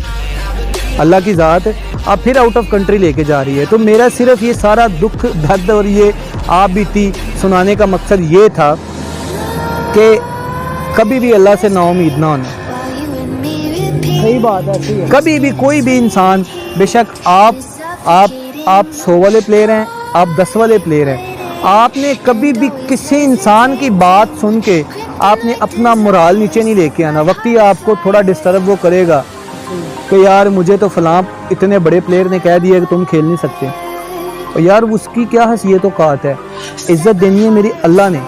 अल्लाह की ज़ात अब फिर आउट ऑफ कंट्री लेके जा रही है। तो मेरा सिर्फ ये सारा दुख दर्द और ये आप बीती सुनाने का मकसद ये था कि कभी भी अल्लाह से नाउमीद ना होना। सही बात है, कभी भी कोई भी इंसान, बेशक आप 100 वाले प्लेयर हैं, आप 10 वाले प्लेयर हैं, आपने कभी भी किसी इंसान की बात सुन के आपने अपना मोराल नीचे नहीं लेके आना। वक्त ही आपको थोड़ा डिस्टर्ब वो करेगा कि यार मुझे तो फलां इतने बड़े प्लेयर ने कह दिया कि तुम खेल नहीं सकते, और यार उसकी क्या हैसियत औकात है, इज़्ज़त देनी है मेरी अल्लाह ने।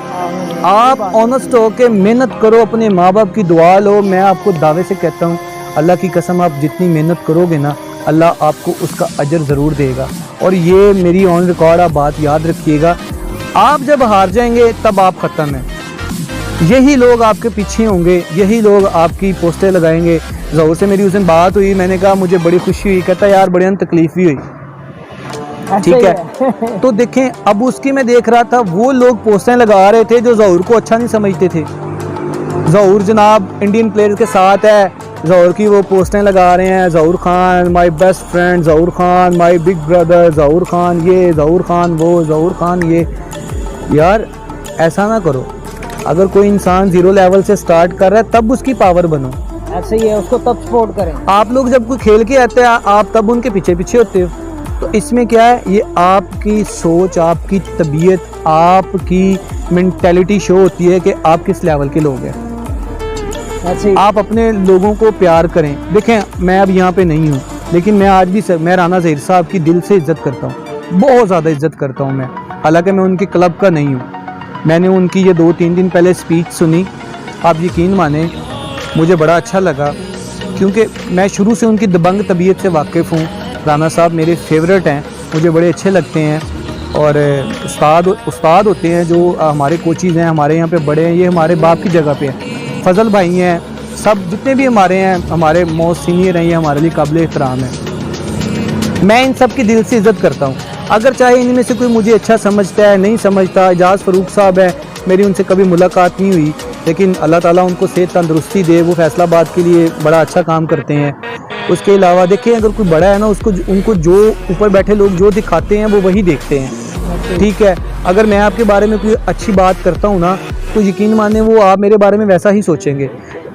आप ऑनेस्ट हो के मेहनत करो, अपने माँ बाप की दुआ लो। मैं आपको दावे से कहता हूँ, अल्लाह की कसम, आप जितनी मेहनत करोगे ना, अल्लाह आपको उसका अजर ज़रूर देगा। और ये मेरी ऑन रिकॉर्ड आप बात याद रखिएगा, आप जब हार जाएंगे तब आप ख़त्म हैं। यही लोग आपके पीछे होंगे, यही लोग आपकी पोस्टें लगाएंगे। ज़हूर से मेरी उस दिन बात हुई, मैंने कहा मुझे बड़ी खुशी हुई, कहता यार बड़ी तकलीफ भी हुई, ठीक है। तो देखें, अब उसकी मैं देख रहा था, वो लोग पोस्टें लगा रहे थे जो ज़हूर को अच्छा नहीं समझते थे, ज़हूर जनाब इंडियन प्लेयर्स के साथ है, ज़हूर की वो पोस्टें लगा रहे हैं, Zahoor Khan my best friend, Zahoor Khan my big brother, Zahoor Khan ये, ज़हूर खान वो, ज़हूर खान ये। यार ऐसा ना करो, अगर कोई इंसान ज़ीरो लेवल से स्टार्ट कर रहा है तब उसकी पावर बनो। ऐसे ही है, उसको तब सपोर्ट करें। आप लोग जब कोई खेल के आते हैं आप तब उनके पीछे पीछे होते हो, तो इसमें क्या है, ये आपकी सोच, आपकी तबीयत, आपकी मेंटालिटी शो होती है कि आप किस लेवल के लोग हैं। ऐसे ही आप अपने लोगों को प्यार करें। देखें मैं अब यहाँ पे नहीं हूँ, लेकिन मैं आज भी मैं राना ज़हीर साहब की दिल से इज़्ज़त करता हूँ, बहुत ज़्यादा इज़्ज़त करता हूँ मैं। हालांकि मैं उनके क्लब का नहीं हूँ, मैंने उनकी ये 2-3 दिन पहले स्पीच सुनी, आप यकीन माने मुझे बड़ा अच्छा लगा, क्योंकि मैं शुरू से उनकी दबंग तबीयत से वाकिफ़ हूँ। राना साहब मेरे फेवरेट हैं, मुझे बड़े अच्छे लगते हैं, और उस्ताद होते हैं जो हमारे कोचेज़ हैं, हमारे यहाँ पे बड़े हैं, ये हमारे बाप की जगह पे हैं। फजल भाई हैं, सब जितने भी हमारे हैं, हमारे मोस्ट सीनियर हैं, ये हमारे लिए काबिल एहतराम है। मैं इन सब की दिल से इज़्ज़त करता हूँ। अगर चाहे इनमें से कोई मुझे अच्छा समझता है, नहीं समझता, एजाज़ फ़रूक साहब है, मेरी उनसे कभी मुलाकात नहीं हुई, लेकिन अल्लाह ताला उनको सेहत तंदुरुस्ती दे, वो फैसलाबाद के लिए बड़ा अच्छा काम करते हैं। उसके अलावा देखिए, अगर कोई बड़ा है ना, उनको जो ऊपर बैठे लोग जो दिखाते हैं वो वही देखते हैं, ठीक है। अगर मैं आपके बारे में कोई अच्छी बात करता हूँ ना, तो यकीन माने वो आप मेरे बारे में वैसा ही सोचेंगे।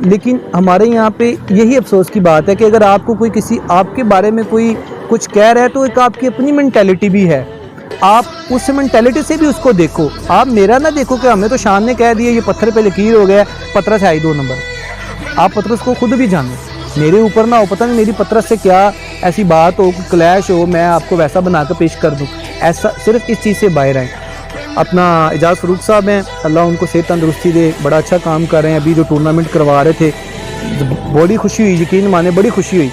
लेकिन हमारे यहाँ पे यही अफसोस की बात है कि अगर आपको कोई किसी आपके बारे में कोई कुछ कह रहा है, तो एक आपकी अपनी मेंटालिटी भी है, आप उस मेंटालिटी से भी उसको देखो। आप मेरा ना देखो कि हमें तो शान ने कह दिया ये पत्थर पे लकीर हो गया, पतरस है ही 2 नंबर। आप पतरस को खुद भी जानो, मेरे ऊपर ना हो, पता नहीं मेरी पतरस से क्या ऐसी बात हो, क्लैश हो, मैं आपको वैसा बना कर पेश कर दूँ। ऐसा सिर्फ इस चीज़ से बाहर आए। अपना एजाज़ फ़रूक साहब हैं, अल्लाह उनको सेहत तंदुरुस्ती दे, बड़ा अच्छा काम कर रहे हैं। अभी जो टूर्नामेंट करवा रहे थे, बड़ी खुशी हुई, यकीन माने बड़ी खुशी हुई।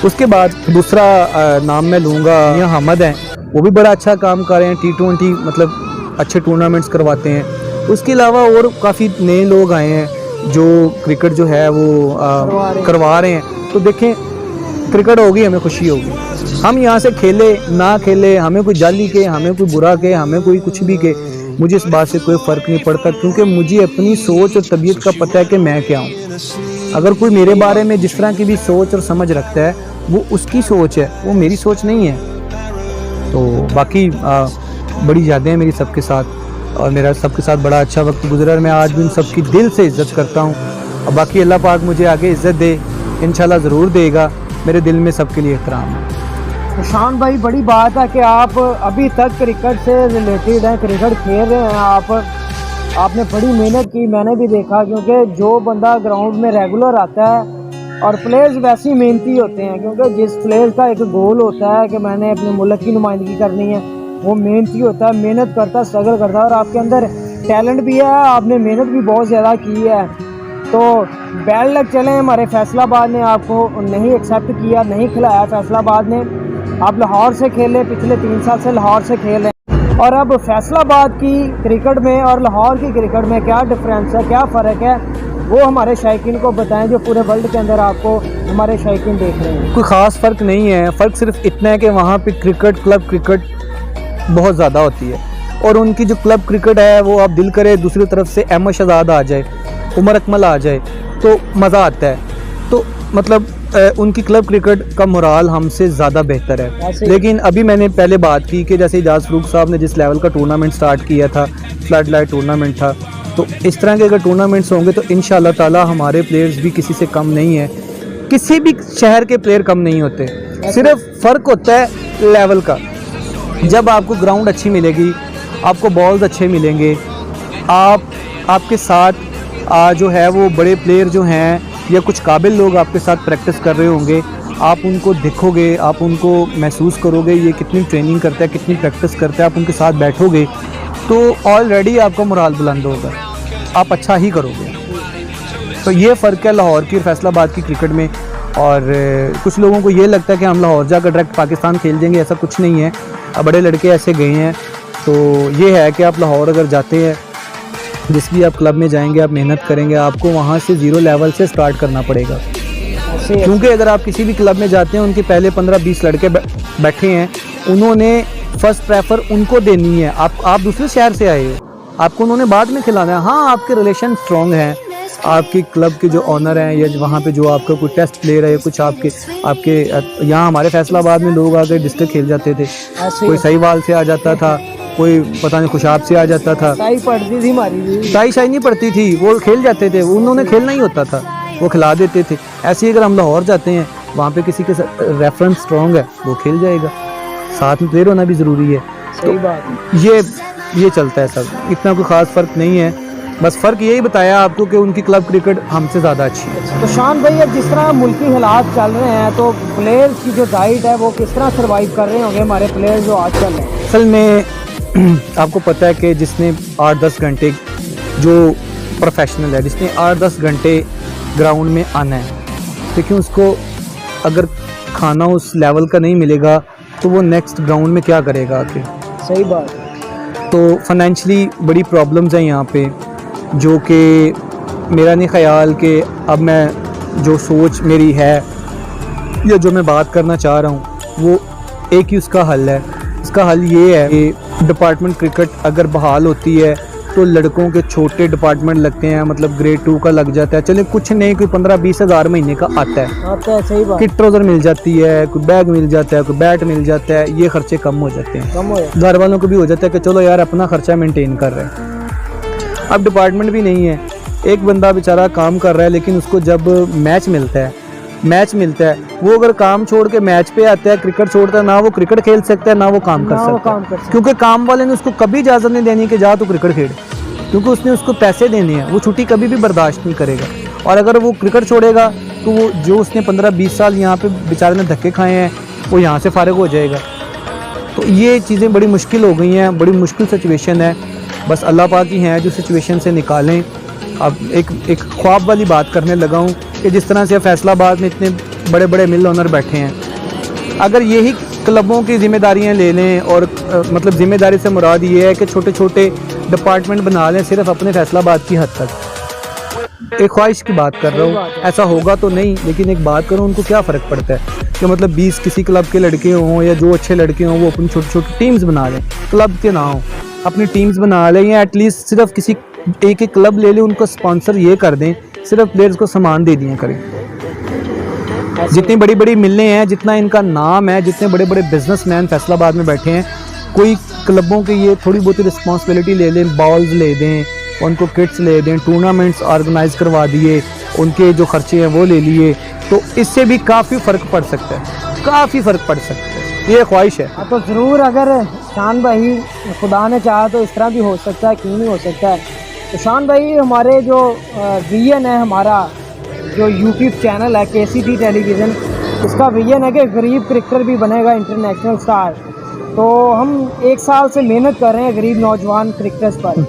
उसके बाद दूसरा नाम मैं लूँगा, यहाँ हमद हैं, वो भी बड़ा अच्छा काम कर रहे हैं, T20 मतलब अच्छे टूर्नामेंट्स करवाते हैं। उसके अलावा और काफ़ी नए लोग आए हैं जो क्रिकेट जो है वो करवा रहे हैं। तो देखें, क्रिकेट होगी, हमें खुशी होगी। हम यहाँ से खेले ना खेले, हमें कोई जाली के, हमें कोई बुरा के, हमें कोई कुछ भी के, मुझे इस बात से कोई फ़र्क नहीं पड़ता, क्योंकि मुझे अपनी सोच और तबीयत का पता है कि मैं क्या हूँ। अगर कोई मेरे बारे में जिस तरह की भी सोच और समझ रखता है, वो उसकी सोच है, वो मेरी सोच नहीं है। तो बाकी बड़ी यादें हैं मेरी सबके साथ, और मेरा सबके साथ बड़ा अच्छा वक्त गुजरा, और मैं आज भी उन सबकी दिल से इज़्ज़त करता हूँ। और बाकी अल्लाह पाक मुझे आगे इज़्ज़त दे, इंशाल्लाह ज़रूर देगा। मेरे दिल में सबके लिए एहतराम है। शान भाई, बड़ी बात है कि आप अभी तक क्रिकेट से रिलेटेड हैं, क्रिकेट खेल रहे हैं। आपने बड़ी मेहनत की, मैंने भी देखा, क्योंकि जो बंदा ग्राउंड में रेगुलर आता है, और प्लेयर्स वैसे ही मेहनती होते हैं, क्योंकि जिस प्लेयर का एक गोल होता है कि मैंने अपने मुल्क की नुमाइंदगी करनी है, वो मेहनती होता है, मेहनत करता है, स्ट्रगल करता है, और आपके अंदर टैलेंट भी है, आपने मेहनत भी बहुत ज़्यादा की है। तो बैड लक चले, हमारे फैसलाबाद ने आपको नहीं एक्सेप्ट किया, नहीं खिलाया फैसलाबाद ने। आप लाहौर से खेले, पिछले 3 साल से लाहौर से खेल रहे हैं, और अब फैसलाबाद की क्रिकेट में और लाहौर की क्रिकेट में क्या डिफरेंस है, क्या फ़र्क है, वो हमारे शायकीन को बताएं, जो पूरे वर्ल्ड के अंदर आपको हमारे शायकीन देख रहे हैं। कोई ख़ास फ़र्क नहीं है, फ़र्क सिर्फ इतना है कि वहाँ पे क्रिकेट, क्लब क्रिकेट बहुत ज़्यादा होती है, और उनकी जो क्लब क्रिकेट है वो आप दिल करे दूसरी तरफ से अहमद शहजाद आ जाए, उमर अकमल आ जाए, तो मज़ा आता है। तो मतलब उनकी क्लब क्रिकेट का मोराल हमसे ज़्यादा बेहतर है। लेकिन अभी मैंने पहले बात की कि जैसे एजाज़ फ़रूक साहब ने जिस लेवल का टूर्नामेंट स्टार्ट किया था, फ्लड लाइट टूर्नामेंट था, तो इस तरह के अगर टूर्नामेंट्स होंगे तो इंशाल्लाह ताला हमारे प्लेयर्स भी किसी से कम नहीं है, किसी भी शहर के प्लेयर कम नहीं होते। सिर्फ फ़र्क होता है लेवल का। जब आपको ग्राउंड अच्छी मिलेगी, आपको बॉल्स अच्छे मिलेंगे, आपके साथ जो है वो बड़े प्लेयर जो हैं या कुछ काबिल लोग आपके साथ प्रैक्टिस कर रहे होंगे, आप उनको देखोगे, आप उनको महसूस करोगे ये कितनी ट्रेनिंग करता है, कितनी प्रैक्टिस करता है, आप उनके साथ बैठोगे तो ऑलरेडी आपका मोराल बुलंद होगा, आप अच्छा ही करोगे। तो ये फ़र्क है लाहौर की और फैसलाबाद की क्रिकेट में। और कुछ लोगों को ये लगता है कि हम लाहौर जाकर डायरेक्ट पाकिस्तान खेल देंगे, ऐसा कुछ नहीं है। बड़े लड़के ऐसे गए हैं, तो ये है कि आप लाहौर अगर जाते हैं, जिस भी आप क्लब में जाएंगे, आप मेहनत करेंगे, आपको वहाँ से 0 लेवल से स्टार्ट करना पड़ेगा। क्योंकि अगर आप किसी भी क्लब में जाते हैं, उनके पहले 15-20 लड़के बैठे हैं, उन्होंने फर्स्ट प्रेफर उनको देनी है। आप दूसरे शहर से आए हो, आपको उन्होंने बाद में खिलाना है। हाँ, आपके रिलेशन स्ट्रॉन्ग हैं, आपकी क्लब के जो ऑनर हैं या वहाँ पे जो आपका कोई टेस्ट प्लेयर है या कुछ आपके यहाँ हमारे फैसलाबाद में लोग आकर डिस्ट्रिक्ट खेल जाते थे, कोई सहीवाल से आ जाता था, कोई पता नहीं खुशाब से आ जाता था, टाई पड़ती थी हमारी, टाई शाई नहीं पड़ती थी, वो खेल जाते थे, उन्होंने खेलना ही होता था, वो खिला देते थे। ऐसे ही अगर हम लाहौर जाते हैं, वहाँ पे किसी के रेफरेंस स्ट्रॉन्ग है, वो खेल जाएगा, साथ में प्लेयर होना भी ज़रूरी है। सही बात, ये चलता है सब, इतना कोई ख़ास फ़र्क नहीं है, बस फ़र्क यही बताया आपको कि उनकी क्लब क्रिकेट हमसे ज़्यादा अच्छी है। तो शान भाई, अब जिस तरह मुल्की हालात चल रहे हैं, तो प्लेयर्स की जो डाइट है वो किस तरह सर्वाइव कर रहे होंगे हमारे प्लेयर्स जो आजकल हैं? असल में आपको पता है कि जिसने 8-10 घंटे, जो प्रोफेशनल है, जिसने 8-10 घंटे ग्राउंड में आना है, लेकिन उसको अगर खाना उस लेवल का नहीं मिलेगा तो वो नेक्स्ट ग्राउंड में क्या करेगा आके? सही बात। तो फाइनेंशियली बड़ी प्रॉब्लम्स हैं यहाँ पे, जो कि मेरा नहीं ख्याल कि अब मैं जो सोच मेरी है या जो मैं बात करना चाह रहा हूँ वो एक ही उसका हल है। इसका हल ये है कि डिपार्टमेंट क्रिकेट अगर बहाल होती है तो लड़कों के छोटे डिपार्टमेंट लगते हैं, मतलब ग्रेड 2 का लग जाता है, चले कुछ नहीं, कोई 15-20 हज़ार महीने का आता है। सही बात। किट ट्राउज़र मिल जाती है, कोई बैग मिल जाता है, कोई बैट मिल जाता है, ये खर्चे कम हो जाते हैं, घर वालों को भी हो जाता है कि चलो यार अपना खर्चा मेंटेन कर रहे हैं। अब डिपार्टमेंट भी नहीं है, एक बंदा बेचारा काम कर रहा है, लेकिन उसको जब मैच मिलता है वो अगर काम छोड़ के मैच पे आता है, क्रिकेट छोड़ता है, ना वो क्रिकेट खेल सकता है ना वो काम कर सकता है, क्योंकि काम वाले ने उसको कभी इजाज़त नहीं देनी कि जा तू क्रिकेट खेल, क्योंकि उसने उसको पैसे देने हैं, वो छुट्टी कभी भी बर्दाश्त नहीं करेगा। और अगर वो क्रिकेट छोड़ेगा तो वो जो उसने 15-20 साल यहाँ पे बेचारे ने धक्के खाए हैं वो यहाँ से फारिग हो जाएगा। तो ये चीज़ें बड़ी मुश्किल हो गई हैं, बड़ी मुश्किल सिचुएशन है, बस अल्लाह पाक ही हैं जो सिचुएशन से निकालें। अब एक ख्वाब वाली बात करने लगा हूँ कि जिस तरह से फैसलाबाद में इतने बड़े बड़े मिल ओनर बैठे हैं, अगर यही क्लबों की जिम्मेदारियां ले लें और मतलब ज़िम्मेदारी से मुराद ये है कि छोटे छोटे डिपार्टमेंट बना लें सिर्फ अपने फैसलाबाद की हद तक। एक ख्वाहिश की बात कर रहा हूँ, ऐसा होगा तो नहीं, लेकिन एक बात करूँ, उनको क्या फ़र्क पड़ता है कि मतलब 20 किसी क्लब के लड़के हों या जो अच्छे लड़के हों वो अपनी छोटी छोटी टीम्स बना लें, क्लब के ना हों, अपनी टीम्स बना लें, या एटलीस्ट सिर्फ किसी एक क्लब ले लें, उनको स्पॉन्सर ये कर दें, सिर्फ प्लेयर्स को सामान दे दिया करें। जितनी बड़ी बड़ी मिलें हैं, जितना इनका नाम है, जितने बड़े बड़े बिजनेसमैन फैसलाबाद में बैठे हैं, कोई क्लबों के ये थोड़ी बहुत रिस्पॉन्सिबिलिटी ले लें, बॉल्स ले दें, उनको किट्स ले दें, टूर्नामेंट्स ऑर्गेनाइज करवा दिए, उनके जो खर्चे हैं वो ले लिए, तो इससे भी काफ़ी फ़र्क पड़ सकता है, काफ़ी फ़र्क पड़ सकता है। ये ख्वाहिश है। तो ज़रूर, अगर शान भाई खुदा ने चाहा तो इस तरह भी हो सकता है, क्यों नहीं हो सकता है। तो शान भाई, हमारे जो विजन है, हमारा जो यूट्यूब चैनल है KCT टेलीविज़न, इसका विजन है कि गरीब क्रिकेटर भी बनेगा इंटरनेशनल स्टार। तो हम 1 साल से मेहनत कर रहे हैं गरीब नौजवान क्रिकेटर्स पर।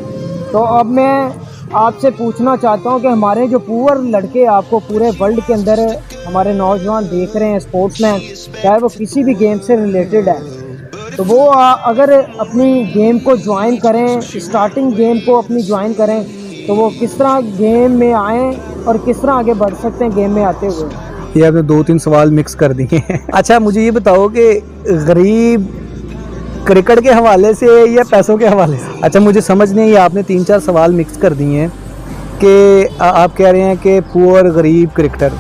तो अब मैं आपसे पूछना चाहता हूं कि हमारे जो पुअर लड़के आपको पूरे वर्ल्ड के अंदर हमारे नौजवान देख रहे हैं, स्पोर्ट्समैन, चाहे वो किसी भी गेम से रिलेटेड है, तो वो अगर अपनी गेम को ज्वाइन करें, स्टार्टिंग गेम को अपनी ज्वाइन करें, तो वो किस तरह गेम में आएँ और किस तरह आगे बढ़ सकते हैं गेम में आते हुए? ये आपने 2-3 सवाल मिक्स कर दिए हैं। अच्छा, मुझे ये बताओ कि गरीब क्रिकेट के हवाले से या पैसों के हवाले से? अच्छा, मुझे समझ नहीं, आपने 3-4 सवाल मिक्स कर दिए हैं कि आप कह रहे हैं कि पुअर गरीब क्रिकेटर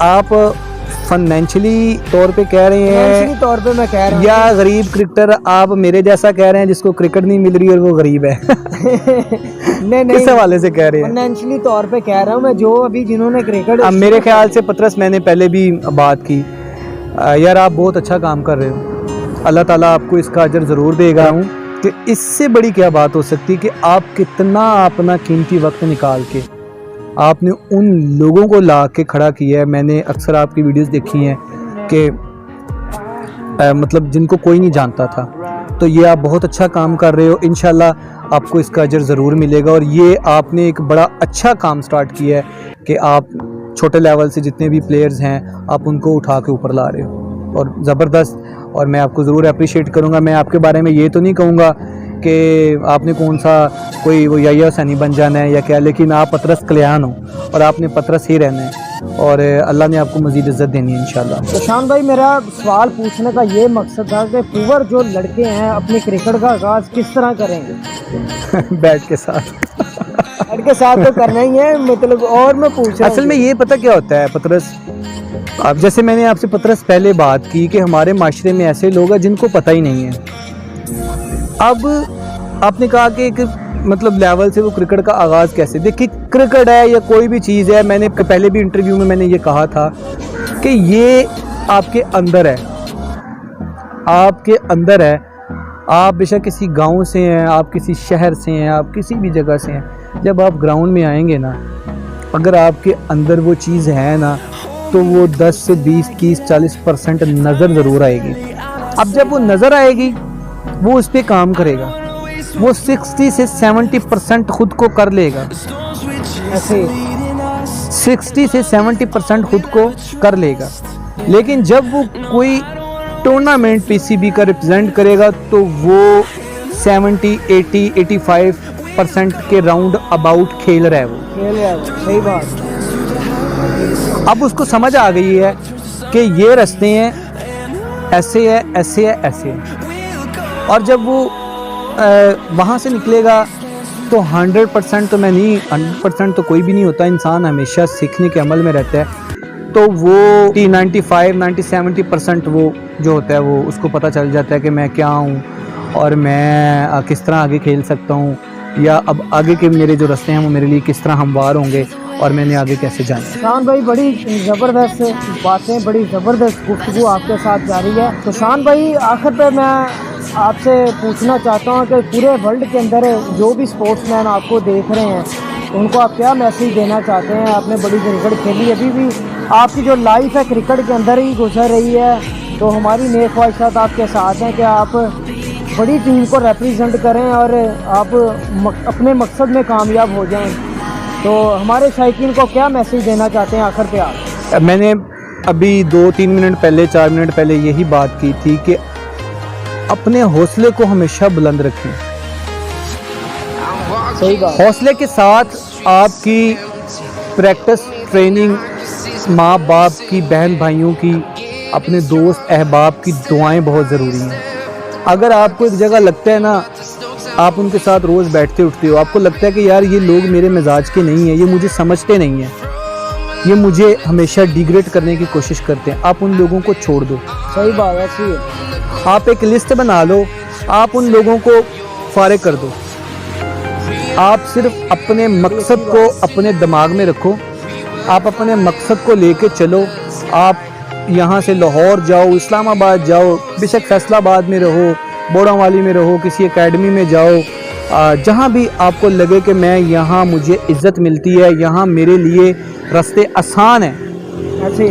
आप फाइनेंशियली तौर पे कह रहे हैं, तौर पे मैं कह रहा हूँ, या गरीब क्रिकेटर आप मेरे जैसा कह रहे हैं जिसको क्रिकेट नहीं मिल रही और वो गरीब है? नहीं, किस हवाले से कह रहे हैं? फाइनेंशियली तौर पे कह रहा हूँ मैं, जो अभी जिन्होंने क्रिकेट, अब मेरे ख्याल से पतरस, मैंने पहले भी बात की, यार आप बहुत अच्छा काम कर रहे हो, अल्लाह ताला आपको इसका अजर ज़रूर देगा हूँ कि इससे बड़ी क्या बात हो सकती है कि आप कितना अपना कीमती वक्त निकाल के आपने उन लोगों को ला के खड़ा किया है। मैंने अक्सर आपकी वीडियोस देखी हैं कि मतलब जिनको कोई नहीं जानता था, तो ये आप बहुत अच्छा काम कर रहे हो, इंशाल्लाह आपको इसका अजर ज़रूर मिलेगा। और ये आपने एक बड़ा अच्छा काम स्टार्ट किया है कि आप छोटे लेवल से जितने भी प्लेयर्स हैं आप उनको उठा के ऊपर ला रहे हो, और ज़बरदस्त, और मैं आपको ज़रूर अप्रिशिएट करूँगा। मैं आपके बारे में ये तो नहीं कहूँगा कि आपने कौन सा कोई वो याया हुसैनी बन जाना है या क्या, लेकिन आप पतरस कल्याण हो और आपने पतरस ही रहना है, और अल्लाह ने आपको मज़ीद इज़्ज़त देनी है इंशाल्लाह। तो शान भाई, मेरा सवाल पूछने का ये मकसद था कि पुअर जो लड़के हैं अपने क्रिकेट का आगाज़ किस तरह करेंगे? बैट के साथ। के साथ तो करना ही है, मतलब। और मैं पूछ रहा असल में ये पता क्या होता है पतरस, अब जैसे मैंने आपसे पतरस पहले बात की कि हमारे माशरे में ऐसे लोग हैं जिनको पता ही नहीं है। अब आपने कहा कि एक मतलब लेवल से वो क्रिकेट का आगाज़ कैसे, देखिए क्रिकेट है या कोई भी चीज़ है, मैंने पहले भी इंटरव्यू में मैंने ये कहा था कि ये आपके अंदर है, आपके अंदर है। आप बेशक किसी गांव से हैं, आप किसी शहर से हैं, आप किसी भी जगह से हैं, जब आप ग्राउंड में आएंगे ना, अगर आपके अंदर वो चीज़ है ना, तो वो 10 से 20, 30, 40% नज़र ज़रूर आएगी। अब जब वो नज़र आएगी, वो उस पर काम करेगा, वो 60 से 70% खुद को कर लेगा, ऐसे 60 से 70% खुद को कर लेगा। लेकिन जब वो कोई टूर्नामेंट पीसीबी का रिप्रेजेंट करेगा तो वो 70, 80, 85% के राउंड अबाउट खेल रहा है वो। खेल रहा है, सही बात। अब उसको समझ आ गई है कि ये रास्ते हैं, ऐसे है, ऐसे है, ऐसे है। और जब वो वहाँ से निकलेगा तो 100% तो मैं नहीं, 100% तो कोई भी नहीं होता, इंसान हमेशा सीखने के अमल में रहता है। तो वो 95, 90, 70% वो जो होता है वो उसको पता चल जाता है कि मैं क्या हूँ और मैं किस तरह आगे खेल सकता हूँ, या अब आगे के मेरे जो रास्ते हैं वो मेरे लिए किस तरह हमवार होंगे और मैंने आगे कैसे जाना। शान भाई, बड़ी ज़बरदस्त बातें, बड़ी ज़बरदस्त गुफ्तगू आपके साथ जारी है। तो शान भाई, आखिर पे मैं आपसे पूछना चाहता हूँ कि पूरे वर्ल्ड के अंदर जो भी स्पोर्ट्समैन आपको देख रहे हैं, उनको आप क्या मैसेज देना चाहते हैं? आपने बड़ी क्रिकेट खेली, अभी भी आपकी जो लाइफ है क्रिकेट के अंदर ही गुजर रही है, तो हमारी नेक ख्वाहिशात आपके साथ हैं कि आप बड़ी टीम को रिप्रेजेंट करें और आप अपने मकसद में कामयाब हो जाएं। तो हमारे शायकीन को क्या मैसेज देना चाहते हैं आखिर पे आप? मैंने अभी 2-3 मिनट पहले, 4 मिनट पहले यही बात की थी कि अपने हौसले को हमेशा बुलंद रखें। सही बात। हौसले के साथ आपकी प्रैक्टिस, ट्रेनिंग, माँ बाप की, बहन भाइयों की, अपने दोस्त अहबाब की दुआएं बहुत ज़रूरी हैं। अगर आपको एक जगह लगता है ना, आप उनके साथ रोज़ बैठते उठते हो, आपको लगता है कि यार ये लोग मेरे मिजाज के नहीं हैं, ये मुझे समझते नहीं हैं, ये मुझे हमेशा डिग्रेड करने की कोशिश करते हैं, आप उन लोगों को छोड़ दो। सही बात है, ऐसी है। आप एक लिस्ट बना लो, आप उन लोगों को फारिग कर दो। आप सिर्फ अपने मकसद को अपने दिमाग में रखो, आप अपने मकसद को लेके चलो। आप यहाँ से लाहौर जाओ, इस्लामाबाद जाओ, बेशक फैसलाबाद में रहो, बोड़ावाली में रहो, किसी एकेडमी में जाओ, जहाँ भी आपको लगे कि मैं यहाँ मुझे इज़्ज़त मिलती है, यहाँ मेरे लिए रास्ते आसान हैं, ऐसे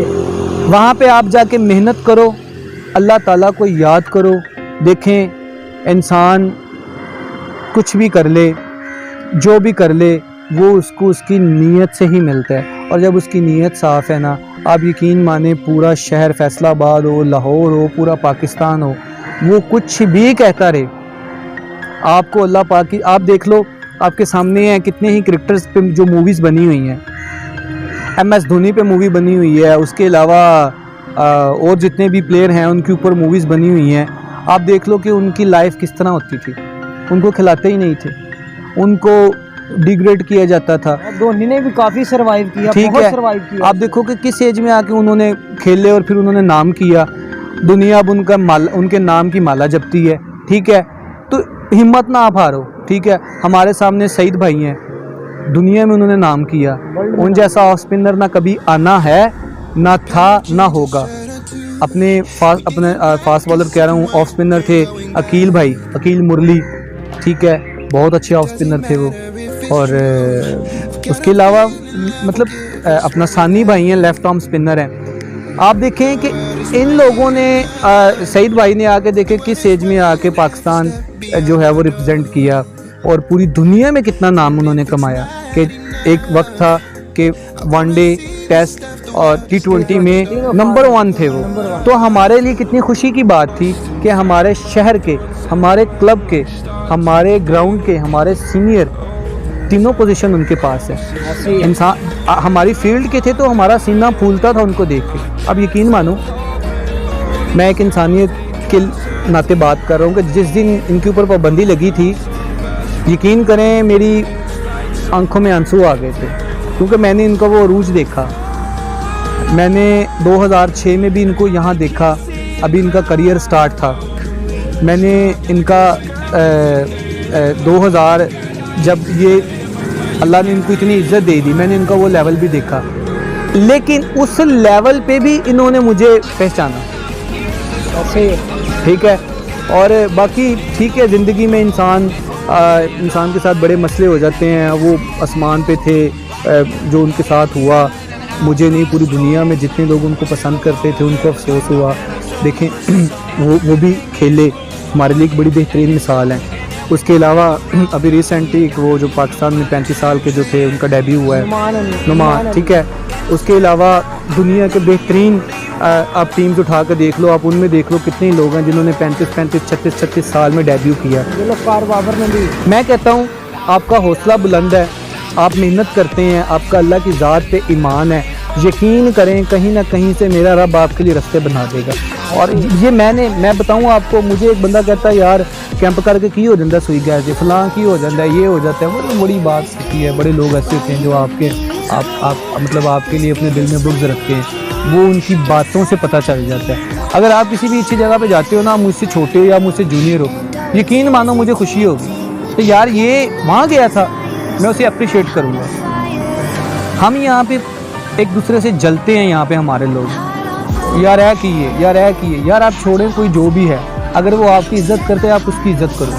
वहाँ पे आप जाके मेहनत करो, अल्लाह ताला को याद करो। देखें, इंसान कुछ भी कर ले, जो भी कर ले, वो उसको उसकी नीयत से ही मिलता है। और जब उसकी नीयत साफ़ है ना, आप यकीन माने पूरा शहर फैसलाबाद हो, लाहौर हो, पूरा पाकिस्तान हो, वो कुछ भी कहता रहे, आपको अल्लाह पाक की, आप देख लो आपके सामने हैं कितने ही क्रिकेटर्स पे जो मूवीज़ बनी हुई हैं। MS धोनी पे मूवी बनी हुई है, उसके अलावा और जितने भी प्लेयर हैं उनके ऊपर मूवीज़ बनी हुई हैं। आप देख लो कि उनकी लाइफ किस तरह होती थी, उनको खिलाते ही नहीं थे, उनको डिग्रेड किया जाता था। धोनी ने भी काफ़ी सर्वाइव किया, ठीक बहुत है, सर्वाइव किया। आप देखो कि किस एज में आके उन्होंने खेले और फिर उन्होंने नाम किया, दुनिया अब उनके नाम की माला जपती है। ठीक है, तो हिम्मत ना आप हारो। ठीक है, हमारे सामने सईद भाई हैं, दुनिया में उन्होंने नाम किया, उन जैसा ऑफ स्पिनर ना कभी आना है, ना था, ना होगा। अपने फास्ट बॉलर कह रहा हूँ, ऑफ स्पिनर थे अकील भाई, अकील मुरली, ठीक है, बहुत अच्छे ऑफ स्पिनर थे वो। और उसके अलावा मतलब अपना सानी भाई हैं, लेफ्ट आर्म स्पिनर हैं। आप देखें कि इन लोगों ने सईद भाई ने आके देखे किस एज में आके पाकिस्तान जो है वो रिप्रेजेंट किया और पूरी दुनिया में कितना नाम उन्होंने कमाया। कि एक वक्त था कि वनडे, टेस्ट और T20 में नंबर 1 थे वो। तो हमारे लिए कितनी खुशी की बात थी कि हमारे शहर के, हमारे क्लब के, हमारे ग्राउंड के, हमारे सीनियर तीनों पोजीशन उनके पास है। इंसान हमारी फील्ड के थे तो हमारा सीना फूलता था उनको देख के। अब यकीन मानो, मैं एक इंसानियत के नाते बात कर रहा हूँ कि जिस दिन इनके ऊपर पाबंदी लगी थी, यकीन करें मेरी आंखों में आंसू आ गए थे, क्योंकि मैंने इनका वो अरूज देखा। मैंने 2006 में भी इनको यहाँ देखा, अभी इनका करियर स्टार्ट था। मैंने इनका 2000 जब ये अल्लाह ने इनको इतनी इज्जत दे दी, मैंने इनका वो लेवल भी देखा, लेकिन उस लेवल पे भी इन्होंने मुझे पहचाना। ठीक है। और बाकी ठीक है, ज़िंदगी में इंसान के साथ बड़े मसले हो जाते हैं। वो आसमान पे थे, जो उनके साथ हुआ मुझे नहीं, पूरी दुनिया में जितने लोग उनको पसंद करते थे उनको अफसोस हुआ। देखें वो भी खेले, हमारे लिए एक बड़ी बेहतरीन मिसाल है। उसके अलावा अभी रिसेंटली वो जो पाकिस्तान में 35 साल के जो थे उनका डेब्यू हुआ है, नुमान। ठीक है। उसके अलावा दुनिया के बेहतरीन आप टीम्स उठा कर देख लो, आप उनमें देख लो कितने लोग हैं जिन्होंने 35, 36 साल में डेब्यू किया। मैं कहता हूँ आपका हौसला बुलंद है, आप मेहनत करते हैं, आपका अल्लाह की ज़ात पे ईमान है, यकीन करें कहीं ना कहीं से मेरा रब आपके लिए रास्ते बना देगा। और ये मैं बताऊँ आपको, मुझे एक बंदा कहता है यार कैंप करके की हो जाता सुई गैस फलां की हो जाता है, ये हो जाता है, मतलब बड़ी बात होती है। बड़े लोग ऐसे होते हैं जो मतलब आपके लिए अपने दिल में बुग़्ज़ रखते हैं, वो उनकी बातों से पता चल जाता है। अगर आप किसी भी अच्छी जगह पे जाते हो ना, मुझसे छोटे हो या मुझसे जूनियर हो, यकीन मानो मुझे खुशी होगी तो यार ये वहाँ गया था, मैं उसे अप्रिशिएट करूँगा। हम यहाँ पे एक दूसरे से जलते हैं, यहाँ पे हमारे लोग यार है कि ये यार आप छोड़ें, कोई जो भी है, अगर वो आपकी इज्जत करते हैं आप उसकी इज्जत करो।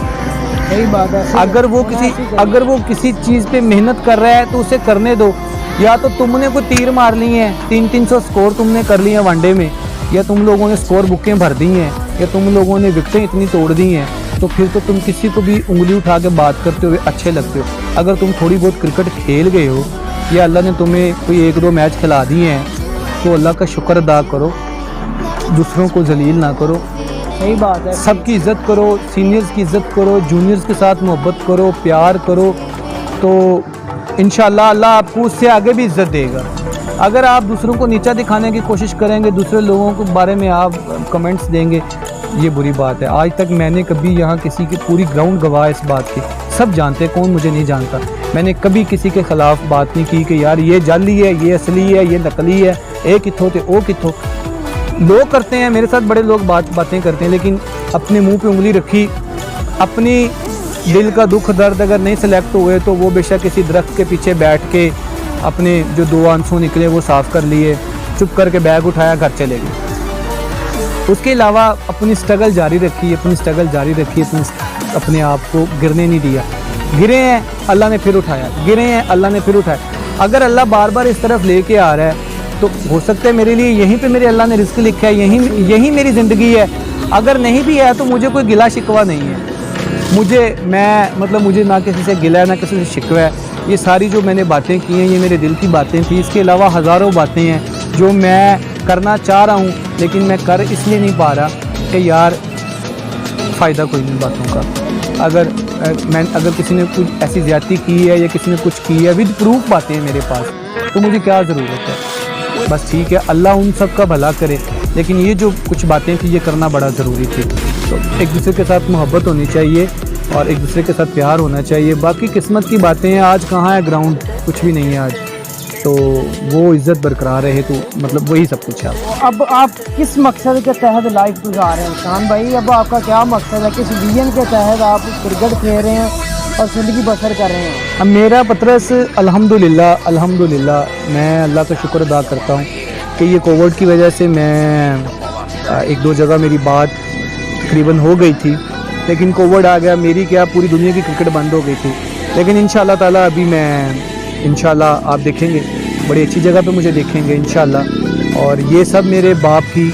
सही बात है। अगर वो किसी चीज़ पे मेहनत कर रहा है तो उसे करने दो। या तो तुमने कोई तीर मार ली हैं, 300 स्कोर तुमने कर लिए हैं वनडे में, या तुम लोगों ने स्कोर बुकें भर दी हैं, या तुम लोगों ने विकेटें इतनी तोड़ दी हैं, तो फिर तो तुम किसी को भी उंगली उठा के बात करते हुए अच्छे लगते हो। अगर तुम थोड़ी बहुत क्रिकेट खेल गए हो या अल्लाह ने तुम्हें कोई 1-2 मैच खिला दिए हैं तो अल्लाह का शुक्र अदा करो, दूसरों को जलील ना करो। सही बात है। सबकी इज़्ज़त करो, सीनियर्स की इज़्ज़त करो, जूनियर्स के साथ मोहब्बत करो, प्यार करो, तो इंशाअल्लाह अल्लाह आपको उससे आगे भी इज़्ज़त देगा। अगर आप दूसरों को नीचा दिखाने की कोशिश करेंगे, दूसरे लोगों के बारे में आप कमेंट्स देंगे, ये बुरी बात है। आज तक मैंने कभी यहाँ किसी की पूरी ग्राउंड गवाह इस बात की, सब जानते हैं, कौन मुझे नहीं जानता, मैंने कभी किसी के ख़िलाफ़ बात नहीं की कि यार ये जाली है, ये असली है, ये नकली है, ए किथों ते ओ किथों। लोग करते हैं, मेरे साथ बड़े लोग बातें करते हैं, लेकिन अपने मुंह पे उंगली रखी, अपनी दिल का दुख दर्द अगर नहीं सेलेक्ट हुए तो वो बेशक किसी दरख्त के पीछे बैठ के अपने जो 2 आंसू निकले वो साफ़ कर लिए, चुप करके बैग उठाया, घर चले गए। उसके अलावा अपनी स्ट्रगल जारी रखी, अपने आप को गिरने नहीं दिया। गिरे हैं अल्लाह ने फिर उठाया, गिरे हैं अल्लाह ने फिर उठाया। अगर अल्लाह बार बार इस तरफ लेके आ रहा है तो हो सकता है मेरे लिए यहीं पे मेरे अल्लाह ने रिस्क लिखा है, यहीं मेरी ज़िंदगी है। अगर नहीं भी है तो मुझे कोई गिला शिकवा नहीं है, मुझे ना किसी से गिला है ना किसी से शिकवा है। ये सारी जो मैंने बातें की हैं ये मेरे दिल की बातें थी। इसके अलावा हज़ारों बातें हैं जो मैं करना चाह रहा हूँ, लेकिन मैं कर इसलिए नहीं पा रहा कि यार फ़ायदा कोई नहीं बातों का। अगर किसी ने कुछ ऐसी ज़्यादती की है या किसी ने कुछ की है विद प्रूफ बातें हैं मेरे पास, तो मुझे क्या ज़रूरत है। बस ठीक है, अल्लाह उन सब का भला करे, लेकिन ये जो कुछ बातें थी ये करना बड़ा ज़रूरी थी। तो एक दूसरे के साथ मोहब्बत होनी चाहिए और एक दूसरे के साथ प्यार होना चाहिए। बाकी किस्मत की बातें हैं, आज कहाँ है ग्राउंड, कुछ भी नहीं है आज, तो वो इज़्ज़त बरकरार रहे तो मतलब वही सब कुछ है। अब आप किस मकसद के तहत लाइफ गुजार रहे हैं खान भाई? अब आपका क्या मकसद है, किस विजन के तहत आप क्रिकेट खेल रहे हैं और ज़िंदगी बसर कर रहे हैं? अब मेरा पतरस अल्हम्दुलिल्लाह मैं अल्लाह का शुक्र अदा करता हूँ कि ये कोविड की वजह से मैं 1-2 जगह मेरी बात तकरीबन हो गई थी, लेकिन कोविड आ गया, मेरी क्या पूरी दुनिया की क्रिकेट बंद हो गई थी। लेकिन इंशाअल्लाह ताला अभी मैं इंशाअल्लाह आप देखेंगे बड़ी अच्छी जगह पे मुझे देखेंगे इंशाअल्लाह। और ये सब मेरे बाप की,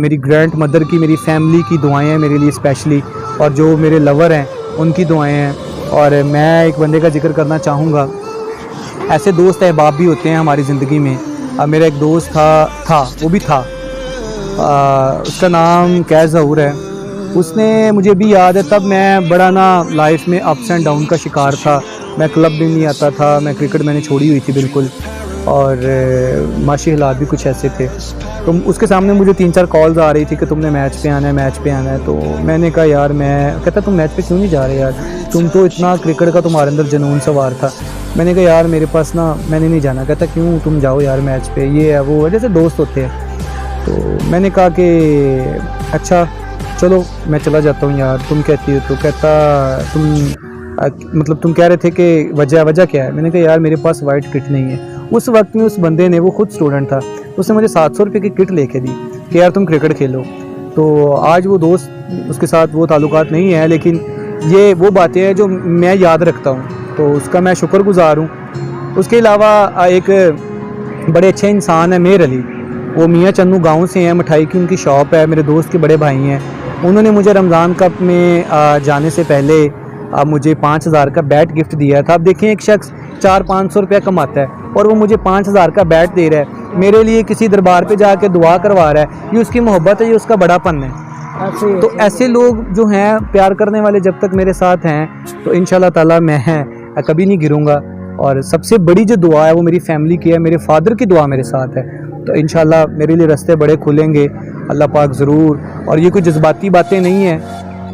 मेरी ग्रैंड मदर की, मेरी फैमिली की दुआएं हैं मेरे लिए स्पेशली, और जो मेरे लवर हैं उनकी दुआएं हैं। और मैं एक बंदे का जिक्र करना चाहूँगा, ऐसे दोस्त अहबाब भी होते हैं हमारी ज़िंदगी में। मेरा एक दोस्त था, उसका नाम कैज़ ज़हूर है। उसने, मुझे भी याद है तब मैं बड़ा ना लाइफ में अप्स एंड डाउन का शिकार था, मैं क्लब भी नहीं आता था, मैं क्रिकेट मैंने छोड़ी हुई थी बिल्कुल, और माशी हालात भी कुछ ऐसे थे। तो उसके सामने मुझे 3-4 कॉल्स आ रही थी कि तुमने मैच पे आना है। तो मैंने कहा यार, मैं कहता तुम मैच पे क्यों नहीं जा रहे यार, तुम तो इतना क्रिकेट का तुम्हारे अंदर जुनून सवार था। मैंने कहा यार मेरे पास ना, मैंने नहीं जाना। कहता क्यों, तुम जाओ यार मैच पे, ये है वो है, जैसे दोस्त होते हैं। तो मैंने कहा कि अच्छा चलो मैं चला जाता हूँ यार, तुम कहती हो तो। कहता मतलब तुम कह रहे थे कि वजह क्या है। मैंने कहा यार मेरे पास वाइट किट नहीं है। उस वक्त में उस बंदे ने, वो खुद स्टूडेंट था, उसने मुझे 700 रुपये की किट लेके दी कि यार तुम क्रिकेट खेलो। तो आज वो दोस्त, उसके साथ वो ताल्लुकात नहीं है, लेकिन ये वो बातें हैं जो मैं याद रखता हूँ, तो उसका मैं शुक्रगुजार हूँ। उसके अलावा एक बड़े अच्छे इंसान है मेहर अली, वो मियाँ चन्नू गांव से हैं, मिठाई की उनकी शॉप है, मेरे दोस्त के बड़े भाई हैं। उन्होंने मुझे रमज़ान कप में जाने से पहले मुझे 5000 का बैट गिफ्ट दिया था। अब देखें, एक शख्स 400-500 रुपया कमाता है और वो मुझे 5000 का बैट दे रहा है, मेरे लिए किसी दरबार पे जाके दुआ करवा रहा है। ये उसकी मोहब्बत है, ये उसका बड़ापन है। तो ऐसे लोग जो हैं, प्यार करने वाले, जब तक मेरे साथ हैं तो इंशाल्लाह ताला मैं कभी नहीं गिरूंगा। और सबसे बड़ी जो दुआ है वो मेरी फैमिली की है, मेरे फादर की दुआ मेरे साथ है। तो इंशाल्लाह मेरे लिए रास्ते बड़े खुलेंगे, अल्लाह पाक ज़रूर। और ये कोई जज्बाती बातें नहीं है,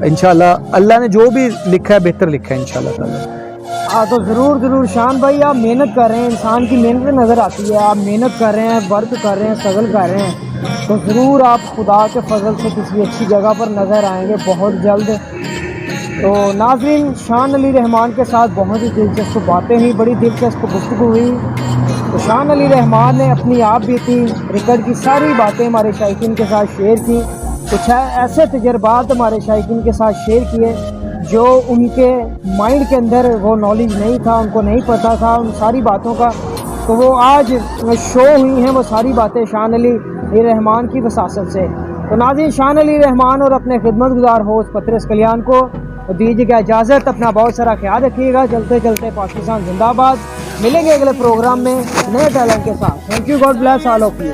इंशाल्लाह अल्लाह ने जो भी लिखा है बेहतर लिखा है इंशाल्लाह ताला। हाँ, तो ज़रूर शान भाई, आप मेहनत कर रहे हैं, इंसान की मेहनत नज़र आती है। आप मेहनत कर रहे हैं, वर्क कर रहे हैं, स्ट्रगल कर रहे हैं, तो ज़रूर आप खुदा के फजल से किसी अच्छी जगह पर नज़र आएंगे बहुत जल्द। तो नाज़रीन, शान अली रहमान के साथ बहुत ही दिलचस्प बातें हुई, बड़ी दिलचस्प गुफ्तगू हुई। तो शान अली रहमान ने अपनी आप बीती क्रिकेट की सारी बातें हमारे शायकीन के साथ शेयर की। कुछ ऐसे तजर्बात हमारे शायकीन के साथ शेयर किए जो उनके माइंड के अंदर वो नॉलेज नहीं था, उनको नहीं पता था उन सारी बातों का। तो वो आज शो हुई हैं वो सारी बातें शान अली रहमान की वसासत से। तो नाज़रीन, शान अली रहमान और अपने खिदमतगुजार होस्ट पतरस कल्याण को दीजिएगा इजाज़त। अपना बहुत सारा ख्याल रखिएगा। चलते चलते पाकिस्तान जिंदाबाद। मिलेंगे अगले प्रोग्राम में नए टैलेंट के साथ। Thank you, God bless all of you.